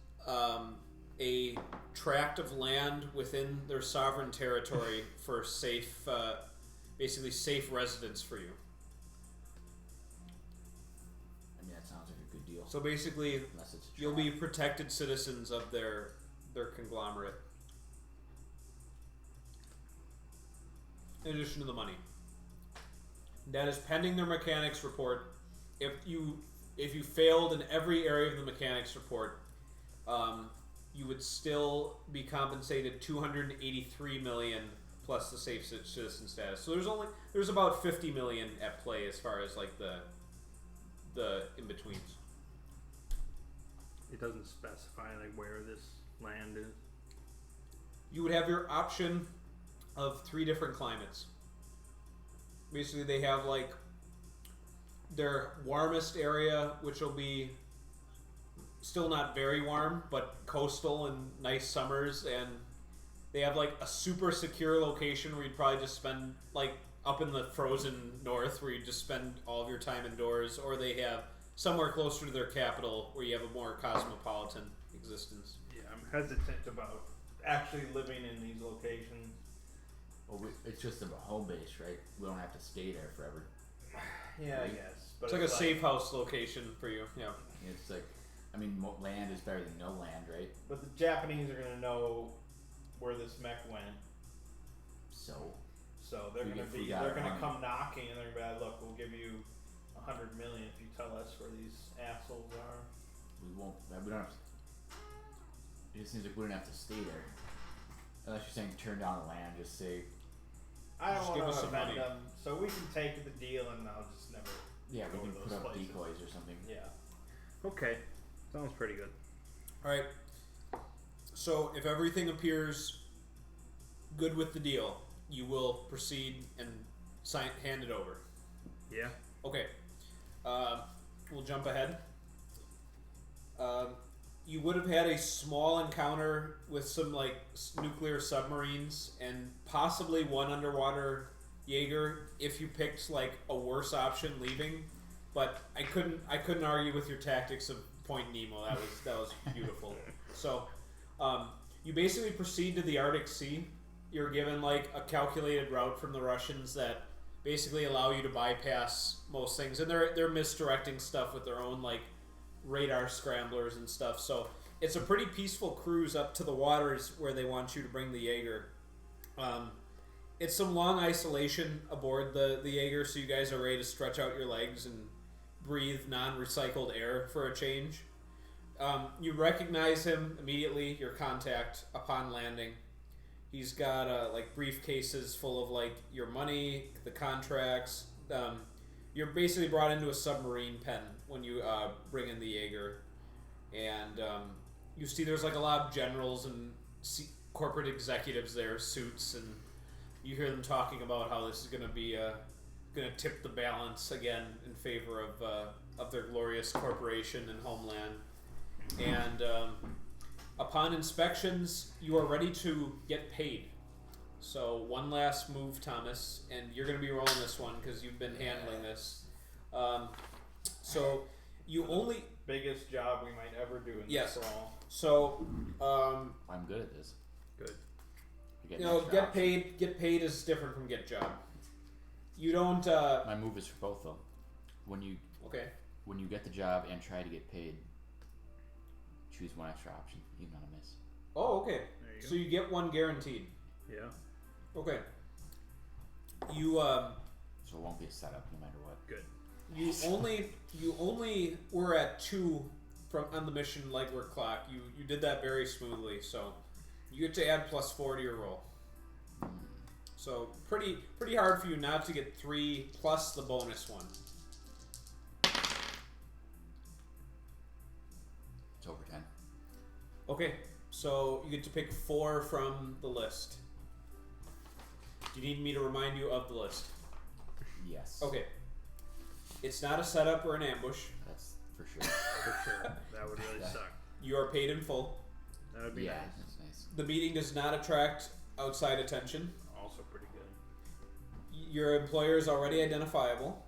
a tract of land within their sovereign territory for safe, basically safe residence for you. I mean, that sounds like a good deal. So basically, Unless it's a you'll trap. be protected citizens of their conglomerate. In addition to the money. That is pending their mechanics report. If you failed in every area of the mechanics report, you would still be compensated 283 million plus the safe citizen status. So there's about 50 million at play as far as like the in betweens. It doesn't specify like where this land is. You would have your option of 3 different climates. Basically, they have like their warmest area, which will be still not very warm, but coastal and nice summers, and they have like a super secure location where you'd probably just spend like up in the frozen north, where you just spend all of your time indoors, or they have somewhere closer to their capital where you have a more cosmopolitan existence. Yeah, I'm hesitant about actually living in these locations. Well, it's just a home base, right? We don't have to stay there forever. Yeah, I guess. But It's like a safe house location for you. Yeah. It's like, I mean, land is better than no land, right? But the Japanese are gonna know where this mech went, So so they're We gonna get be food out they're of gonna money. come knocking and they're gonna be like, look, we'll give you 100 million if you tell us where these assholes are. we won't. We don't have to. It just seems like we don't have to stay there. Unless you're saying turn down the land, just say, I Just don't give want us to some offend money. them, so we can take the deal and I'll just never. yeah, Go we to can those put up places. decoys or something. Yeah. Okay. Sounds pretty good. All right. So if everything appears good with the deal, you will proceed and hand it over. you would have had a small encounter with some like nuclear submarines and possibly one underwater Jaeger if you picked like a worse option leaving. But I couldn't argue with your tactics of Point Nemo. That was beautiful. So, you basically proceed to the Arctic Sea. You're given like a calculated route from the Russians that basically allow you to bypass most things, and they're misdirecting stuff with their own like radar scramblers and stuff. So it's a pretty peaceful cruise up to the waters where they want you to bring the Jaeger. It's some long isolation aboard the Jaeger, so you guys are ready to stretch out your legs and breathe non-recycled air for a change. You recognize him immediately, your contact, upon landing. He's got like briefcases full of like your money, the contracts. You're basically brought into a submarine pen when you bring in the Jaeger, and you see there's like a lot of generals and corporate executives there, suits, and you hear them talking about how this is going to be going to tip the balance again in favor of their glorious corporation and homeland. And upon inspections, you are ready to get paid. So one last move, Thomas, and you're going to be rolling this one because you've been handling this. So you only... Biggest job we might ever do in Yes. this Sprawl. So, I'm good at this. Good. You you know, extra get option. paid. Get paid is different from get job. You don't. My move is for both though. When you Okay. get the job and try to get paid, choose one extra option, even on a miss. Oh, okay. There you So go. you get one guaranteed. Yeah. Okay. You So it won't be a setup no matter what. Good. you only were at 2 from on the mission legwork clock. You did that very smoothly. So you get to add +4 to your roll. So pretty hard for you not to get 3 plus the bonus one. It's over 10. Okay, so you get to pick 4 from the list. Do you need me to remind you of the list? Yes. Okay. It's not a setup or an ambush. That's for sure. For sure. That would really Yeah. suck. You are paid in full. That would be Yeah, nice. that's nice. The meeting does not attract outside attention. Also pretty good. Your employer is already identifiable.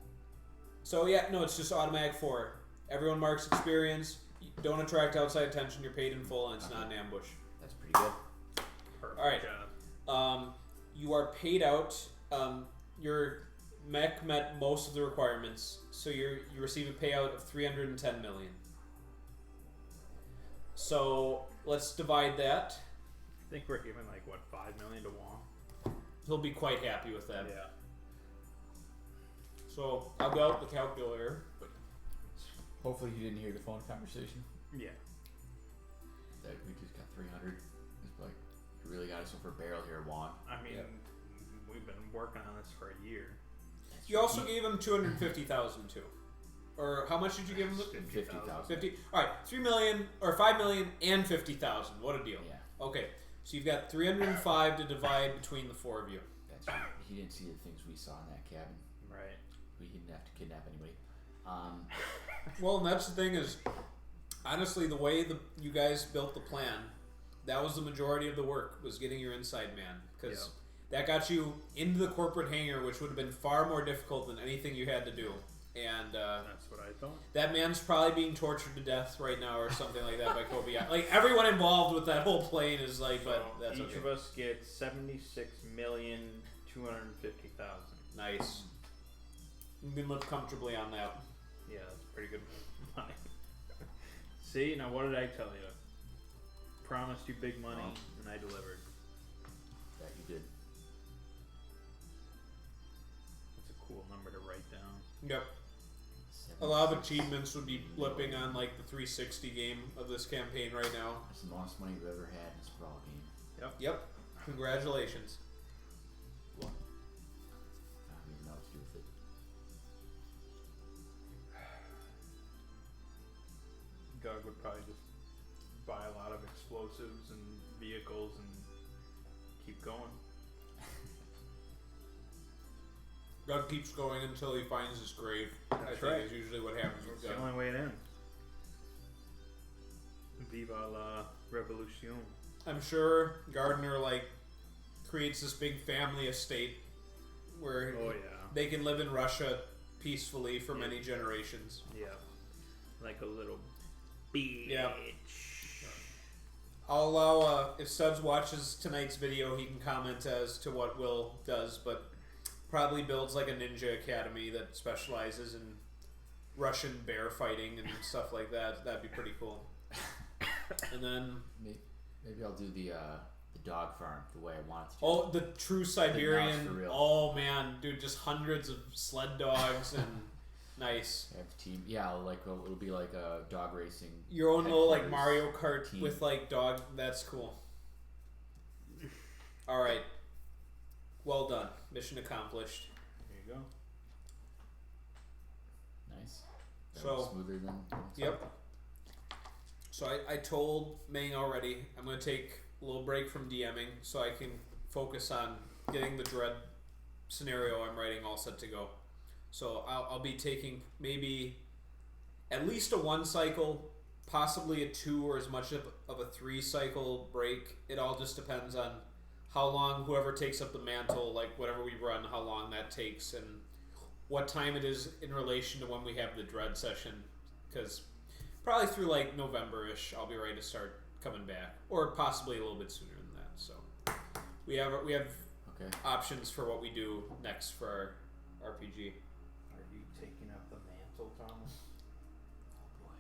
So yeah, no, it's just automatic 4. Everyone marks experience. You don't attract outside attention. You're paid in full, and it's not an ambush. That's pretty good. Perfect All right. job. You are paid out. Your mech met most of the requirements, so you receive a payout of 310 million. So let's divide that. I think we're giving like what, 5 million to Wong. He'll be quite happy with that. Yeah. So I'll go out the calculator. Hopefully you didn't hear the phone conversation. Yeah. That we just got 300. It's like, you really got us over a barrel here, Juan. I mean, Yep. we've been working on this for a year. You also gave him 250,000 too, or how much did you give him? 50,000. 50. All right, 3 million or 5 million and 50,000. What a deal. Yeah. Okay, so you've got 305 to divide between the 4 of you. That's right. He didn't see the things we saw in that cabin. Right. We didn't have to kidnap anybody. Well, and that's the thing is, honestly, the way you guys built the plan, that was the majority of the work, was getting your inside man, because that got you into the corporate hangar, which would have been far more difficult than anything you had to do. And That's what I thought. that man's probably being tortured to death right now, or something like that by Kobe. Like everyone involved with that whole plane is like, but So that's each okay. of us get 76,250,000. Nice. You can live comfortably on that. Yeah, that's pretty good money. See, now what did I tell you? Promised you big money, and I delivered. That you did. That's a cool number to write down. Yep. A lot of achievements would be blipping on like the 360 game of this campaign right now. That's the most money we've ever had in a Sprawl game. Yep. Congratulations. What? I don't even know what to do with it. Doug would probably just buy a lot of explosives and vehicles and keep going. Doug keeps going until he finds his grave. I That's think right. is usually what happens with It's the Doug. only way in. Viva la Revolution. I'm sure Gardner like creates this big family estate where Oh yeah. they can live in Russia peacefully for many generations. Yeah. Like a little bitch. Yeah. I'll allow, if Studs watches tonight's video, he can comment as to what Will does, but probably builds like a ninja academy that specializes in Russian bear fighting and stuff like that. That'd be pretty cool. And then... Maybe I'll do the dog farm the way I want it to. Oh, the true Siberian. for real. Oh, man. Dude, just hundreds of sled dogs and... Nice. I have a team. Yeah, it'll be like a dog racing. Your own little like headquarters Mario Kart team. with like dog. That's cool. All right. Well done. Mission accomplished. There you go. Nice. That So- was smoother than Yep. So I told Mang already I'm going to take a little break from DMing so I can focus on getting the Dread scenario I'm writing all set to go. So I'll be taking maybe at least a 1 cycle, possibly a 2 or as much of a 3 cycle break. It all just depends on how long whoever takes up the mantle, like whatever we run, how long that takes and what time it is in relation to when we have the Dread session. Because probably through like November-ish, I'll be ready to start coming back, or possibly a little bit sooner than that. So we have Okay. options for what we do next for our RPG. Are you taking up the mantle, Thomas? Oh boy.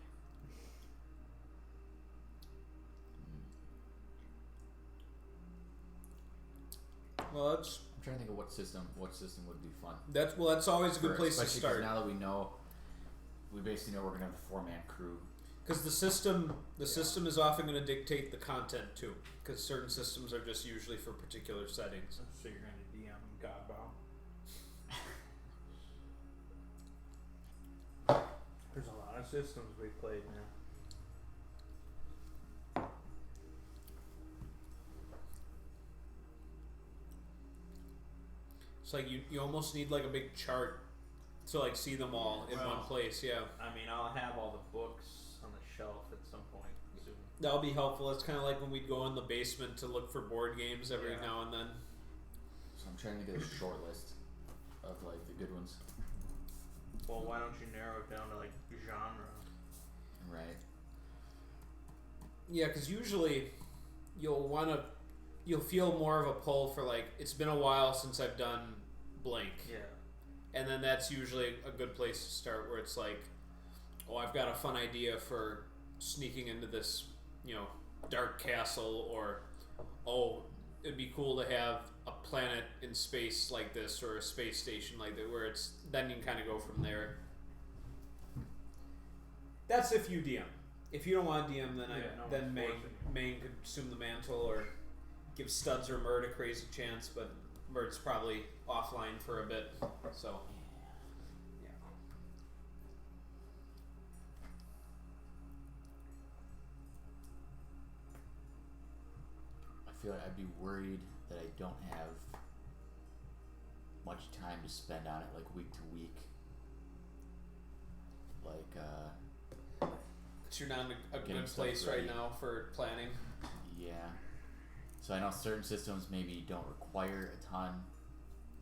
Well, that's I'm trying to think of what system would be fun. that's always a good place to Especially 'cause start. now that we basically know we're gonna have a 4-man crew. Because the system is often going to dictate the content too. Because certain systems are just usually for particular settings. So you're going to DM Godbow. There's a lot of systems we played now. It's like you almost need like a big chart to like see them all in one place. Yeah, I mean, I'll have all the books on the shelf at some point soon. that'll be helpful. It's kind of like when we'd go in the basement to look for board games every Yeah. now and then. So I'm trying to get a short list of like the good ones. Well, why don't you narrow it down to like genre? Right. Yeah, because usually you'll feel more of a pull for like it's been a while since I've done blank. Yeah. And then that's usually a good place to start where it's like, oh, I've got a fun idea for sneaking into this, dark castle, or, oh, it'd be cool to have a planet in space like this or a space station like that, where it's, then you can kind of go from there. That's if you DM. If you don't want to DM, then Maine could assume the mantle or give Studs or Mert a crazy chance, but Mert's probably offline for a bit, so yeah. I feel like I'd be worried that I don't have much time to spend on it, like week to week. Like, But you're not in a Getting good stuff place ready. right now for planning. yeah. So I know certain systems maybe don't require a ton.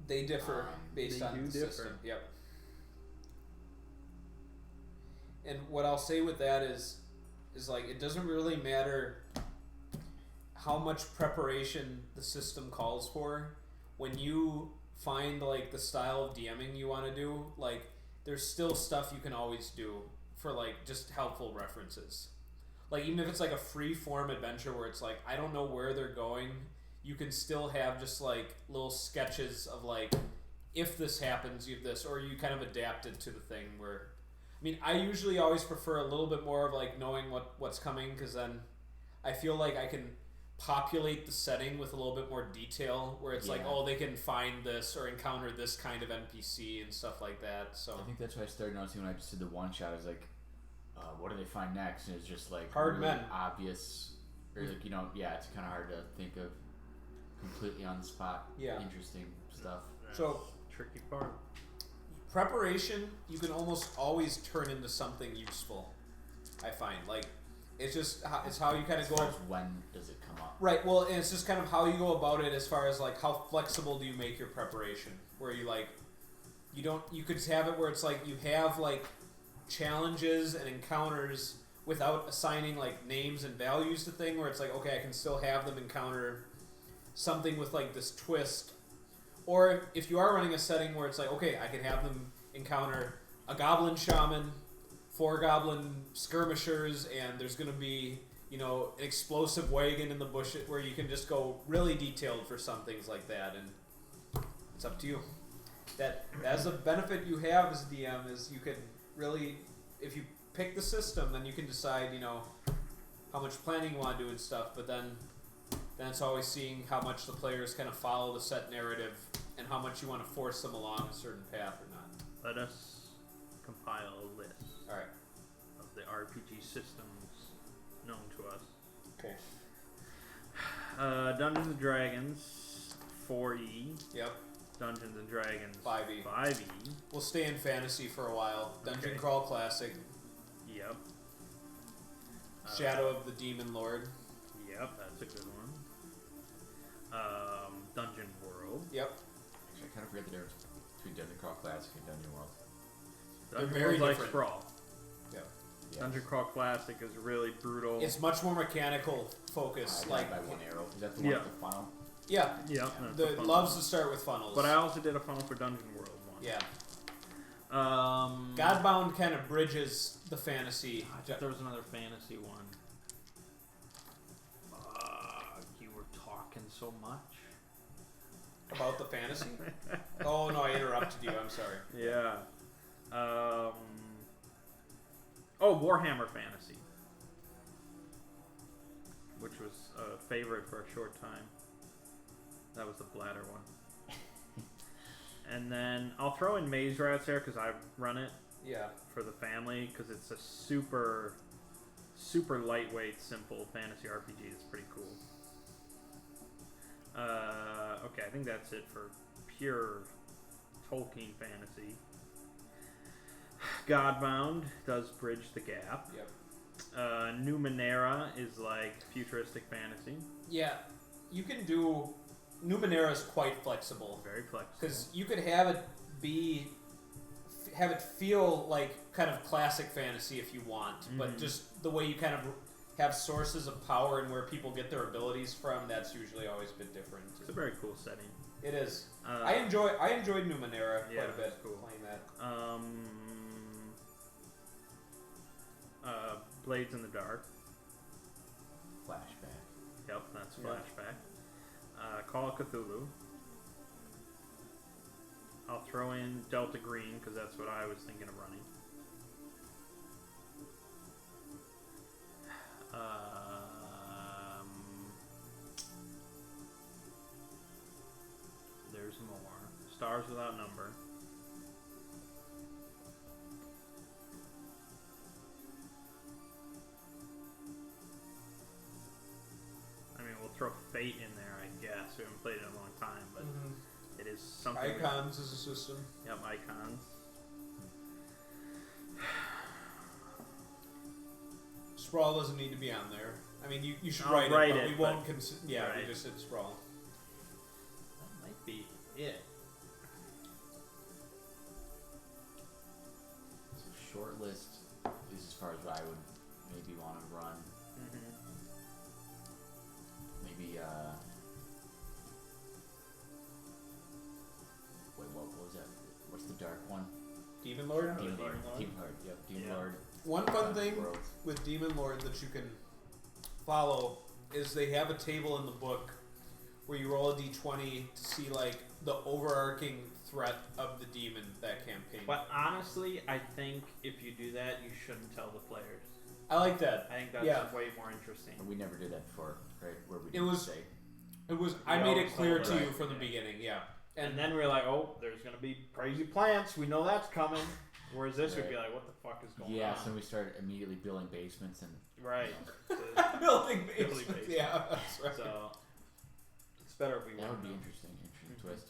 They differ based they on do the differ. system. Yep. And what I'll say with that is like it doesn't really matter how much preparation the system calls for. When you find like the style of DMing you want to do, like there's still stuff you can always do for like just helpful references. Like even if it's like a free form adventure where it's like I don't know where they're going, you can still have just like little sketches of like if this happens you have this, or you kind of adapt it to the thing where I mean I usually always prefer a little bit more of like knowing what's coming, because then I feel like I can populate the setting with a little bit more detail where it's like, Yeah. oh, they can find this or encounter this kind of NPC and stuff like that. So I think that's what I started noticing when I just did the one shot. I was like, what do they find next? And it's just like Hard really men. obvious, or like it's kind of hard to think of completely on the spot. Yeah. Interesting stuff. So- tricky part. preparation you can almost always turn into something useful, I find. Like It's just it's how you kind of As go. far as when does it come up? Right. Well, and it's just kind of how you go about it as far as like how flexible do you make your preparation? Where you like, you could have it where it's like you have like challenges and encounters without assigning like names and values to thing. Where it's like, okay, I can still have them encounter something with like this twist. Or if you are running a setting where it's like, okay, I can have them encounter a goblin shaman, 4 goblin skirmishers, and there's going to be, an explosive wagon in the bush where you can just go really detailed for some things like that, and it's up to you. That's a benefit you have as DM is you can really, if you pick the system, then you can decide, how much planning you want to do and stuff, but then it's always seeing how much the players kind of follow the set narrative and how much you want to force them along a certain path or not. Let us compile a list Alright. of the RPG systems known to us. Okay. Dungeons and Dragons 4E. Yep. Dungeons and Dragons 5e. 5e. We'll stay in fantasy for a while. Dungeon Okay. Crawl Classic. Yep. Shadow of the Demon Lord. Yep, that's a good one. Dungeon World. Yep. Actually, I kind of forget the difference between Dungeon Crawl Classic and Dungeon World. Dungeon very World's like different. Sprawl. Yep. Yeah. Dungeon Crawl Classic is really brutal. It's much more mechanical focus. I like died by one arrow. Is that the one Yeah. with the funnel? yeah, yeah, the loves to start with funnels. But I also did a funnel for Dungeon World one. yeah. Um, Godbound kind of bridges the fantasy. I thought there was another fantasy one. You were talking so much. About the fantasy? Oh no, I interrupted you. I'm sorry. Yeah. Warhammer Fantasy, which was a favorite for a short time. That was the bladder one. And then I'll throw in Maze Rats there because I run it Yeah. for the family because it's a super, super lightweight, simple fantasy RPG. It's pretty cool. Okay, I think that's it for pure Tolkien fantasy. Godbound does bridge the gap. Yep. Numenera is like futuristic fantasy. Yeah. You can do. Numenera is quite flexible Very flexible. because you could have it have it feel like kind of classic fantasy if you want, but Mhm. just the way you kind of have sources of power and where people get their abilities from, that's usually always been different. It's a very cool setting. It is. Uh, I enjoyed Numenera yeah, quite a bit it's cool. playing that. Blades in the Dark. Flashback. Yep, that's Yeah. Flashback. Call of Cthulhu. I'll throw in Delta Green because that's what I was thinking of running. There's more. Stars Without Number. I mean, we'll throw Fate in there, I guess. We haven't played it in a long time, but it is something. Icons is a system. Yep, Icons. Sprawl doesn't need to be on there. I mean, you should I'll write write it, but it, we but- won't consider. Yeah, right. we just said Sprawl. That might be it. So short list is as far as what I would maybe want to run. Maybe wait, what was that? What's the dark one? Demon Lord. Demon Lord. Demon Lord. Demon Lord. Yep. Demon Yeah. Lord. One fun thing World. with Demon Lord that you can follow is they have a table in the book where you roll a d20 to see like the overarching threat of the demon that campaign. But honestly, I think if you do that, you shouldn't tell the players. I like that. I think that's Yeah. way more interesting. We never did that before, right? Where we It didn't was- say. It was. I We made it always clear told to you right. from the Yeah. beginning. Yeah. And then we're like, oh, there's gonna be crazy plants. We know that's coming. Whereas this would be Right. like, what the fuck is going Yeah, on? so we started immediately building basements and Right. Building Building basements. basements. Yeah, that's right. So it's better if we that win. would be interesting. Interesting Mhm. twist,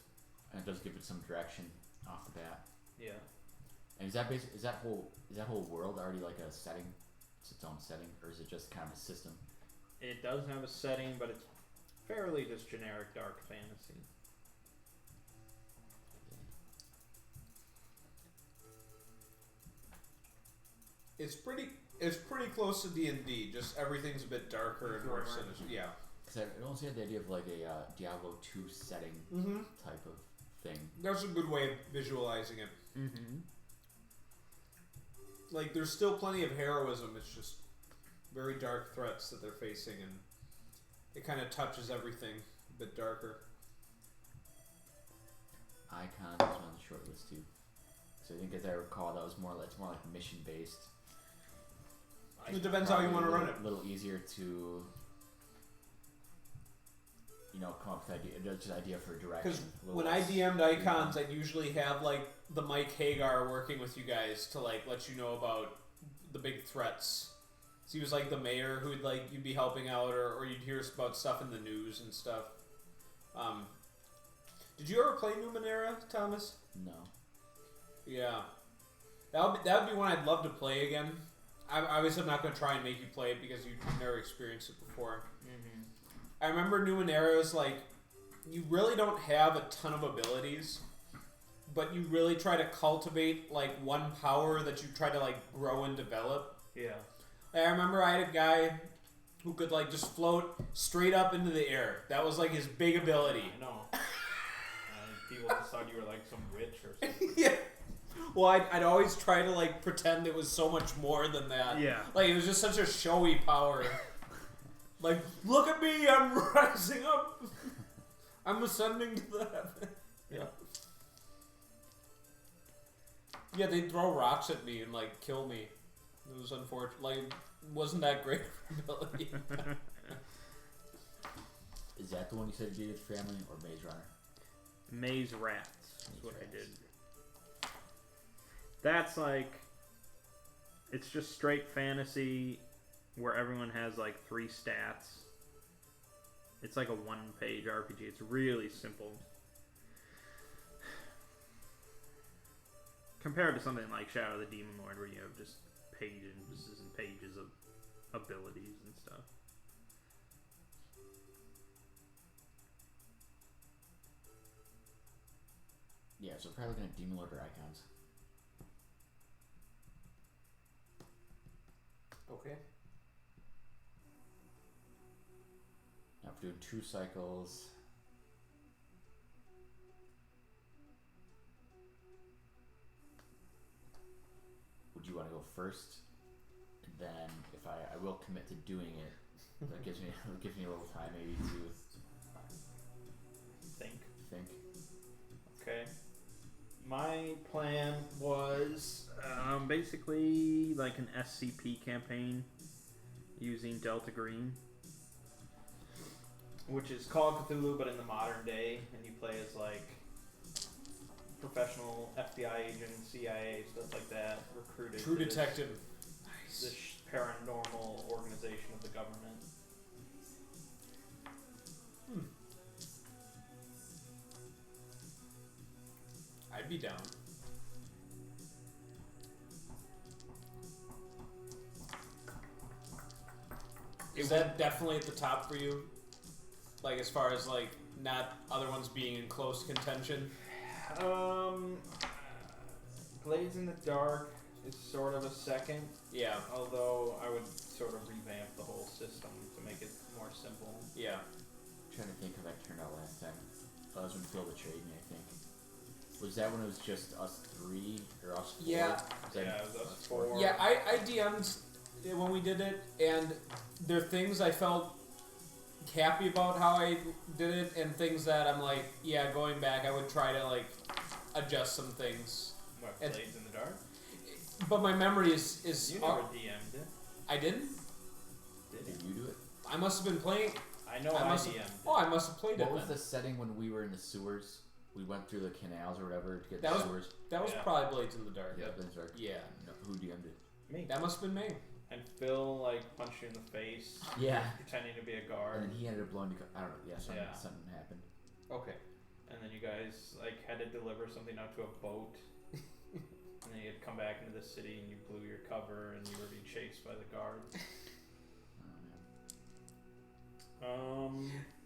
and it does give it some direction off the bat. Yeah. And is that whole world already like a setting its own setting, or is it just kind of a system? It does have a setting, but it's fairly just generic dark fantasy. It's pretty close to D&D. Just everything's a bit darker and more sinister. Yeah. Because I almost had the idea of like a Diablo 2 setting type of thing. That's a good way of visualizing it. Mm-hmm. Like, there's still plenty of heroism. It's just very dark threats that they're facing, and it kind of touches everything a bit darker. Icon was on the short list too. So I think, as I recall, that was it's more like mission based. It depends how you want to run it. A little easier to, come up with just idea for direction. Because when I DM'd Icons, I'd usually have like the Mike Hagar working with you guys to like let you know about the big threats. So he was like the mayor who'd like you'd be helping out, or you'd hear about stuff in the news and stuff. Did you ever play Numenera, Thomas? No. Yeah, that would be one I'd love to play again. Obviously, I'm not going to try and make you play it because you've never experienced it before. Mm-hmm. I remember Numenera is like, you really don't have a ton of abilities, but you really try to cultivate like one power that you try to like grow and develop. Yeah. I remember I had a guy who could like just float straight up into the air. That was like his big ability. I know. People just thought you were like some witch or something. Yeah. Well, I'd always try to like pretend it was so much more than that. Yeah. Like it was just such a showy power. Like, look at me, I'm rising up. I'm ascending to the heaven. Yeah. Yeah, they'd throw rocks at me and like kill me. It was unfortunate. Like, wasn't that great ability? Is that the one you said you did with family, or Maze Runner? Maze Rats is what I did. That's like, it's just straight fantasy where everyone has like 3 stats. It's like a 1-page RPG. It's really simple. Compared to something like Shadow of the Demon Lord, where you have just pages and pages of abilities and stuff. Yeah, so probably looking at Demon Lord or Icons. Okay. Now if we're doing 2 cycles. Would you want to go first? And then if I will commit to doing it, that gives me a little time maybe to think. Okay. My plan was basically like an SCP campaign using Delta Green, which is Call of Cthulhu but in the modern day, and you play as like professional FBI agent, CIA, stuff like that, recruited. True to detective. This paranormal organization of the government. I'd be down. Is that definitely at the top for you? Like, as far as, like, not other ones being in close contention? Blades in the Dark is sort of a second. Yeah. Although I would sort of revamp the whole system to make it more simple. Yeah. I'm trying to think how that turned out last time. That was when Phil betrayed me, I think. Was that when it was just us 3 or us 4? Yeah. Yeah, it was us 4. Yeah, I DM'd when we did it, and there are things I felt happy about how I did it, and things that I'm like, yeah, going back, I would try to, like, adjust some things. What, Blades in the Dark? But my memory is You never DM'd it. I didn't? Did you do it? I must have been playing. I know I DM'd it. Oh, I must have played What it was then. the setting when we were in the sewers? We went through the canals or whatever to get That the was- sewers. That was Yeah. probably Blades in the Dark. Yeah, Blades Dark. Yeah. No, who DM'd it? Me. That must have been me. And Phil, like, punched you in the face. Yeah. Pretending to be a And guard. then he ended up blowing. I don't know. Yeah, Yeah. something happened. Okay. And then you guys, like, had to deliver something out to a boat. And then you'd come back into the city and you blew your cover and you were being chased by the guards.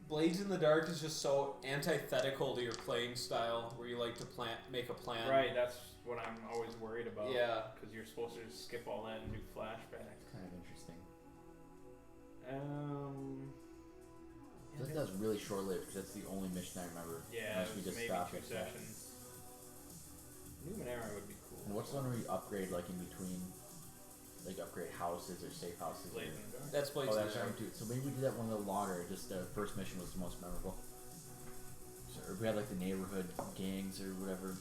Blades in the Dark is just so antithetical to your playing style, where you like to make a plan. Right, that's what I'm always worried about. Yeah. Because you're supposed to just skip all that and do flashbacks. Kind of interesting. Yeah, That's really short-lived because that's the only mission I remember. yeah, Unless it we was just maybe stopped 2 at that. sessions. Numenera would be cool. And what's the one where you upgrade like in between, like upgrade houses or safe houses? Blades in the Dark. That's Blades Oh, in that's the right Dark. too. So maybe we did that one a little longer. Just the first mission was the most memorable. So, or we had like the neighborhood gangs or whatever.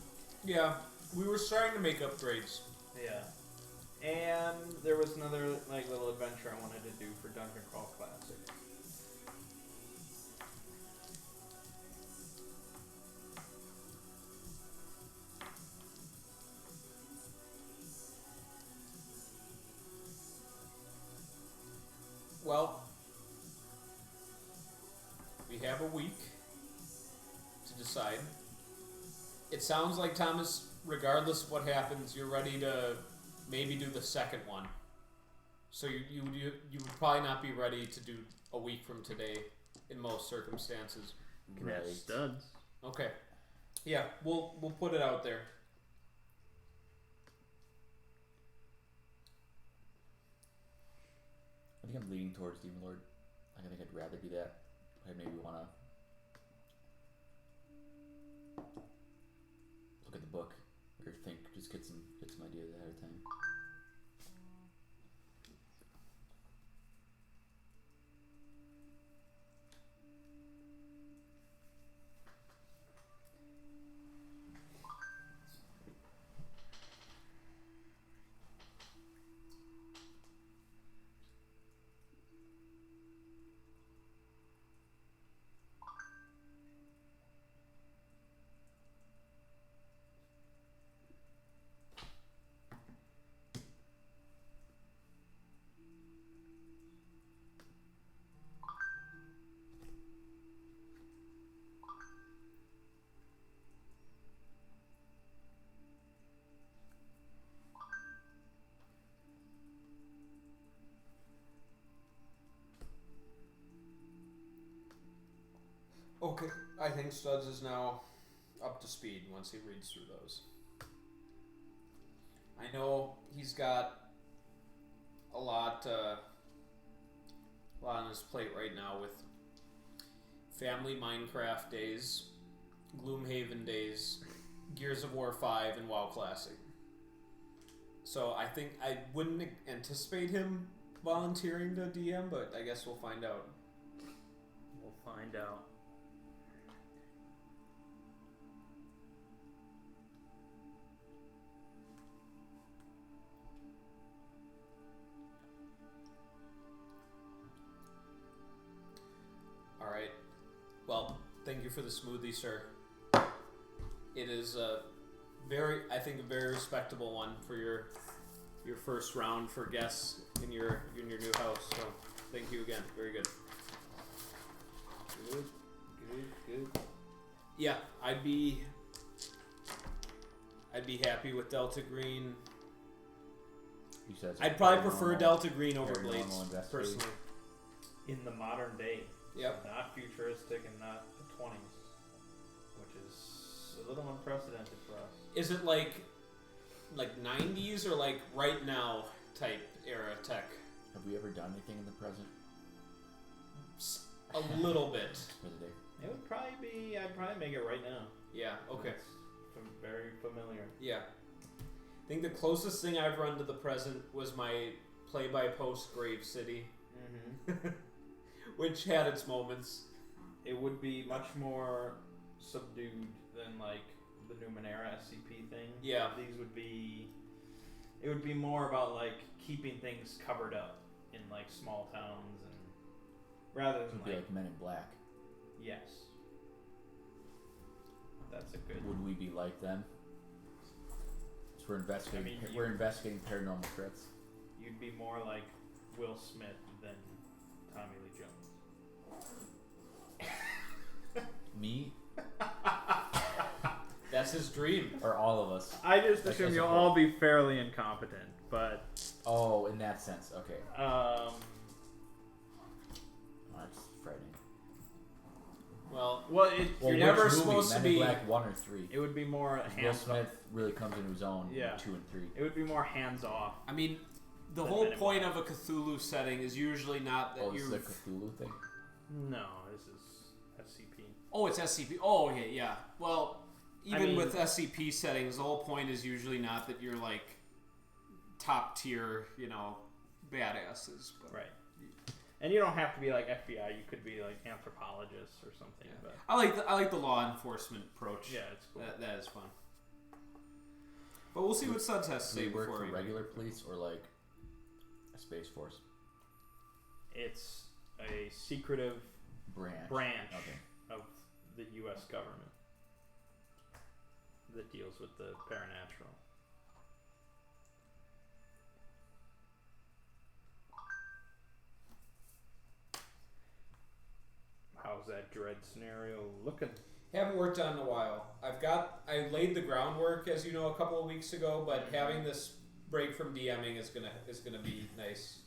Yeah, we were starting to make upgrades. Yeah. And there was another like little adventure I wanted to do for Dungeon Crawl Classic. Well, we have a week to decide. It sounds like, Thomas, regardless of what happens, you're ready to maybe do the second one. So you would probably not be ready to do a week from today in most circumstances. Can have studs. Okay. Yeah, we'll put it out there. I think I'm leaning towards Demon Lord. I think I'd rather do that. I maybe want to look at the book or think, just get some ideas ahead of time. Okay, I think Studs is now up to speed once he reads through those. I know he's got a lot on his plate right now with Family Minecraft days, Gloomhaven days, Gears of War 5, and WoW Classic. So I think I wouldn't anticipate him volunteering to DM, but I guess we'll find out. We'll find out. Alright. Well, thank you for the smoothie, sir. It is a very respectable one for your first round for guests in your new house. So, thank you again. Very good. Good. Yeah, I'd be happy with Delta Green. You said it's I'd probably very prefer normal- Delta Green over very Blades, normal investigating. personally. In the modern day. Yep. Not futuristic and not the 20s. Which is a little unprecedented for us. Is it like 90s or like right now type era tech? Have we ever done anything in the present A little bit. for the day? It would probably be, I'd probably make it right now. Yeah, okay. It's very familiar. Yeah. I think the closest thing I've run to the present was my play-by-post Grave City, Mm-hmm. which had its moments. It would be much more subdued than like the Numenera SCP thing. Yeah. These would be, it would be more about like keeping things covered up in like small towns and rather It than would be like Men in Black. yes. That's a good. Would we be like them? So we're investigating. I mean, we're investigating paranormal threats. You'd be more like Will Smith than Tommy Lee Jones. Me? That's That's his dream. Or all of us. I just Like, assume as a you'll whole. all be fairly incompetent, but Oh, in that sense. Okay. um, Oh, that's frightening. Well, well, You're which never movie? supposed to Men in be- Black 1 or 3. it would be more Will hands Smith off. really comes into his own Yeah. in 2 and 3. It would be more hands off. I mean, the Than whole Men in point Black. of a Cthulhu setting is usually not that Oh, this is you. a Cthulhu thing? No, this is SCP. Oh, it's SCP. Oh, okay, yeah. Well, even mean- with SCP settings, the whole point is usually not that you're like top tier, badasses. But Right. And you don't have to be like FBI. You could be like anthropologists or something. yeah. But I like the law enforcement approach. yeah, it's cool. That is fun. But we'll see what Suds has to Do say you work before for we regular police or like a space force It's a secretive branch Okay. of the U.S. government that deals with the paranatural. How's that dread scenario looking? Haven't worked on it in a while. I laid the groundwork, as you know, a couple of weeks ago, but having this break from DMing is gonna be nice.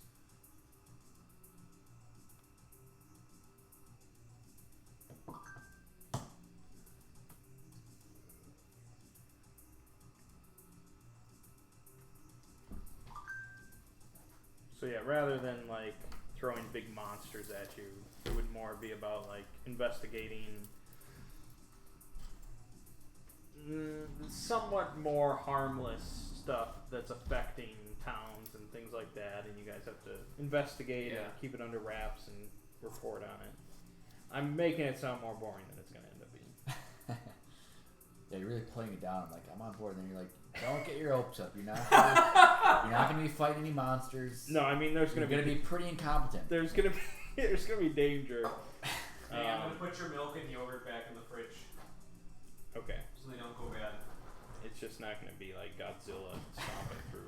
So yeah, rather than like throwing big monsters at you, it would more be about like investigating somewhat more harmless stuff that's affecting towns and things like that, and you guys have to investigate and Yeah. keep it under wraps and report on it. I'm making it sound more boring than it's going to end up being. Yeah, you're really playing it down. Like, I'm on board, and then you're like, don't get your hopes up. You're not gonna be fighting any monsters. No, I mean there's You're going to gonna be pretty incompetent. there's going to be there's going to be danger. Hey, I'm gonna put your milk and yogurt back in the fridge Okay, so they don't go bad. it's just not going to be like Godzilla stomping through.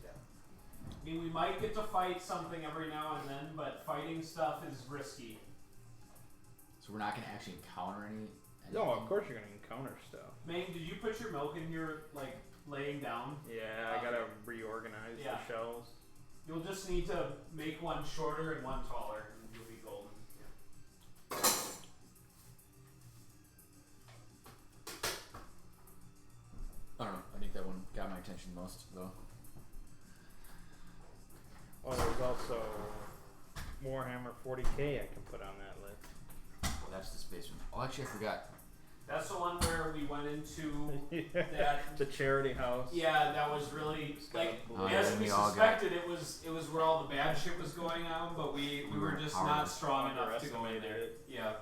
I mean, we might get to fight something every now and then, but fighting stuff is risky. So we're not gonna actually encounter any. No, of course you're going to encounter stuff. Mang, did you put your milk in your laying down? Yeah, I gotta reorganize Yeah. the shelves. You'll just need to make one shorter and one taller, and you'll be golden. I don't know. I think that one got my attention most, though. Oh, there's also Warhammer 40k I can put on that list. Well, that's the space one. Oh, actually, I forgot. That's the one where we went into that. The charity house. Yeah, that was really like Oh, yeah, as then we we all suspected. It was where all the bad shit was going on, but we were just not powerless. strong enough to go in Underestimated there. it. Yeah.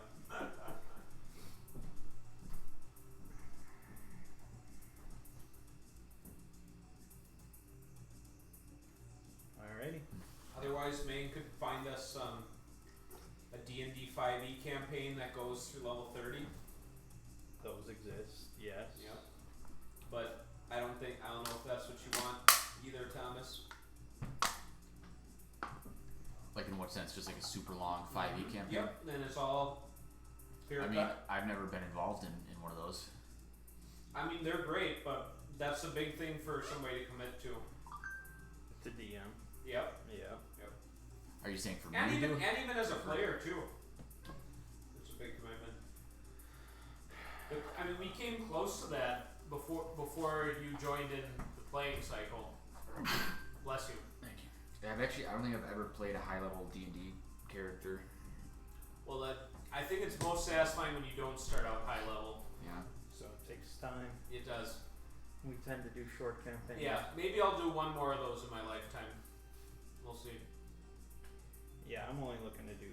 Alrighty. Otherwise, Maine could find us a D&D 5e campaign that goes through level 30. Those exist, yes. Yep. But I don't know if that's what you want either, Thomas. Like, in what sense? Just like a super long 5e campaign? Yep. Then it's all clear I mean, cut. I've never been involved in one of those. I mean, they're great, but that's a big thing for somebody to commit to. To DM. Yep. Yeah. Are you saying for me And to even do? as a player too. It's a big commitment. But, I mean, we came close to that before you joined in the playing cycle. Bless you. Thank you. I don't think I've ever played a high level D&D character. Well, I think it's most satisfying when you don't start out high level. Yeah. So it takes time. It does. We tend to do short campaigns. Yeah, maybe I'll do one more of those in my lifetime. We'll see. Yeah, I'm only looking to do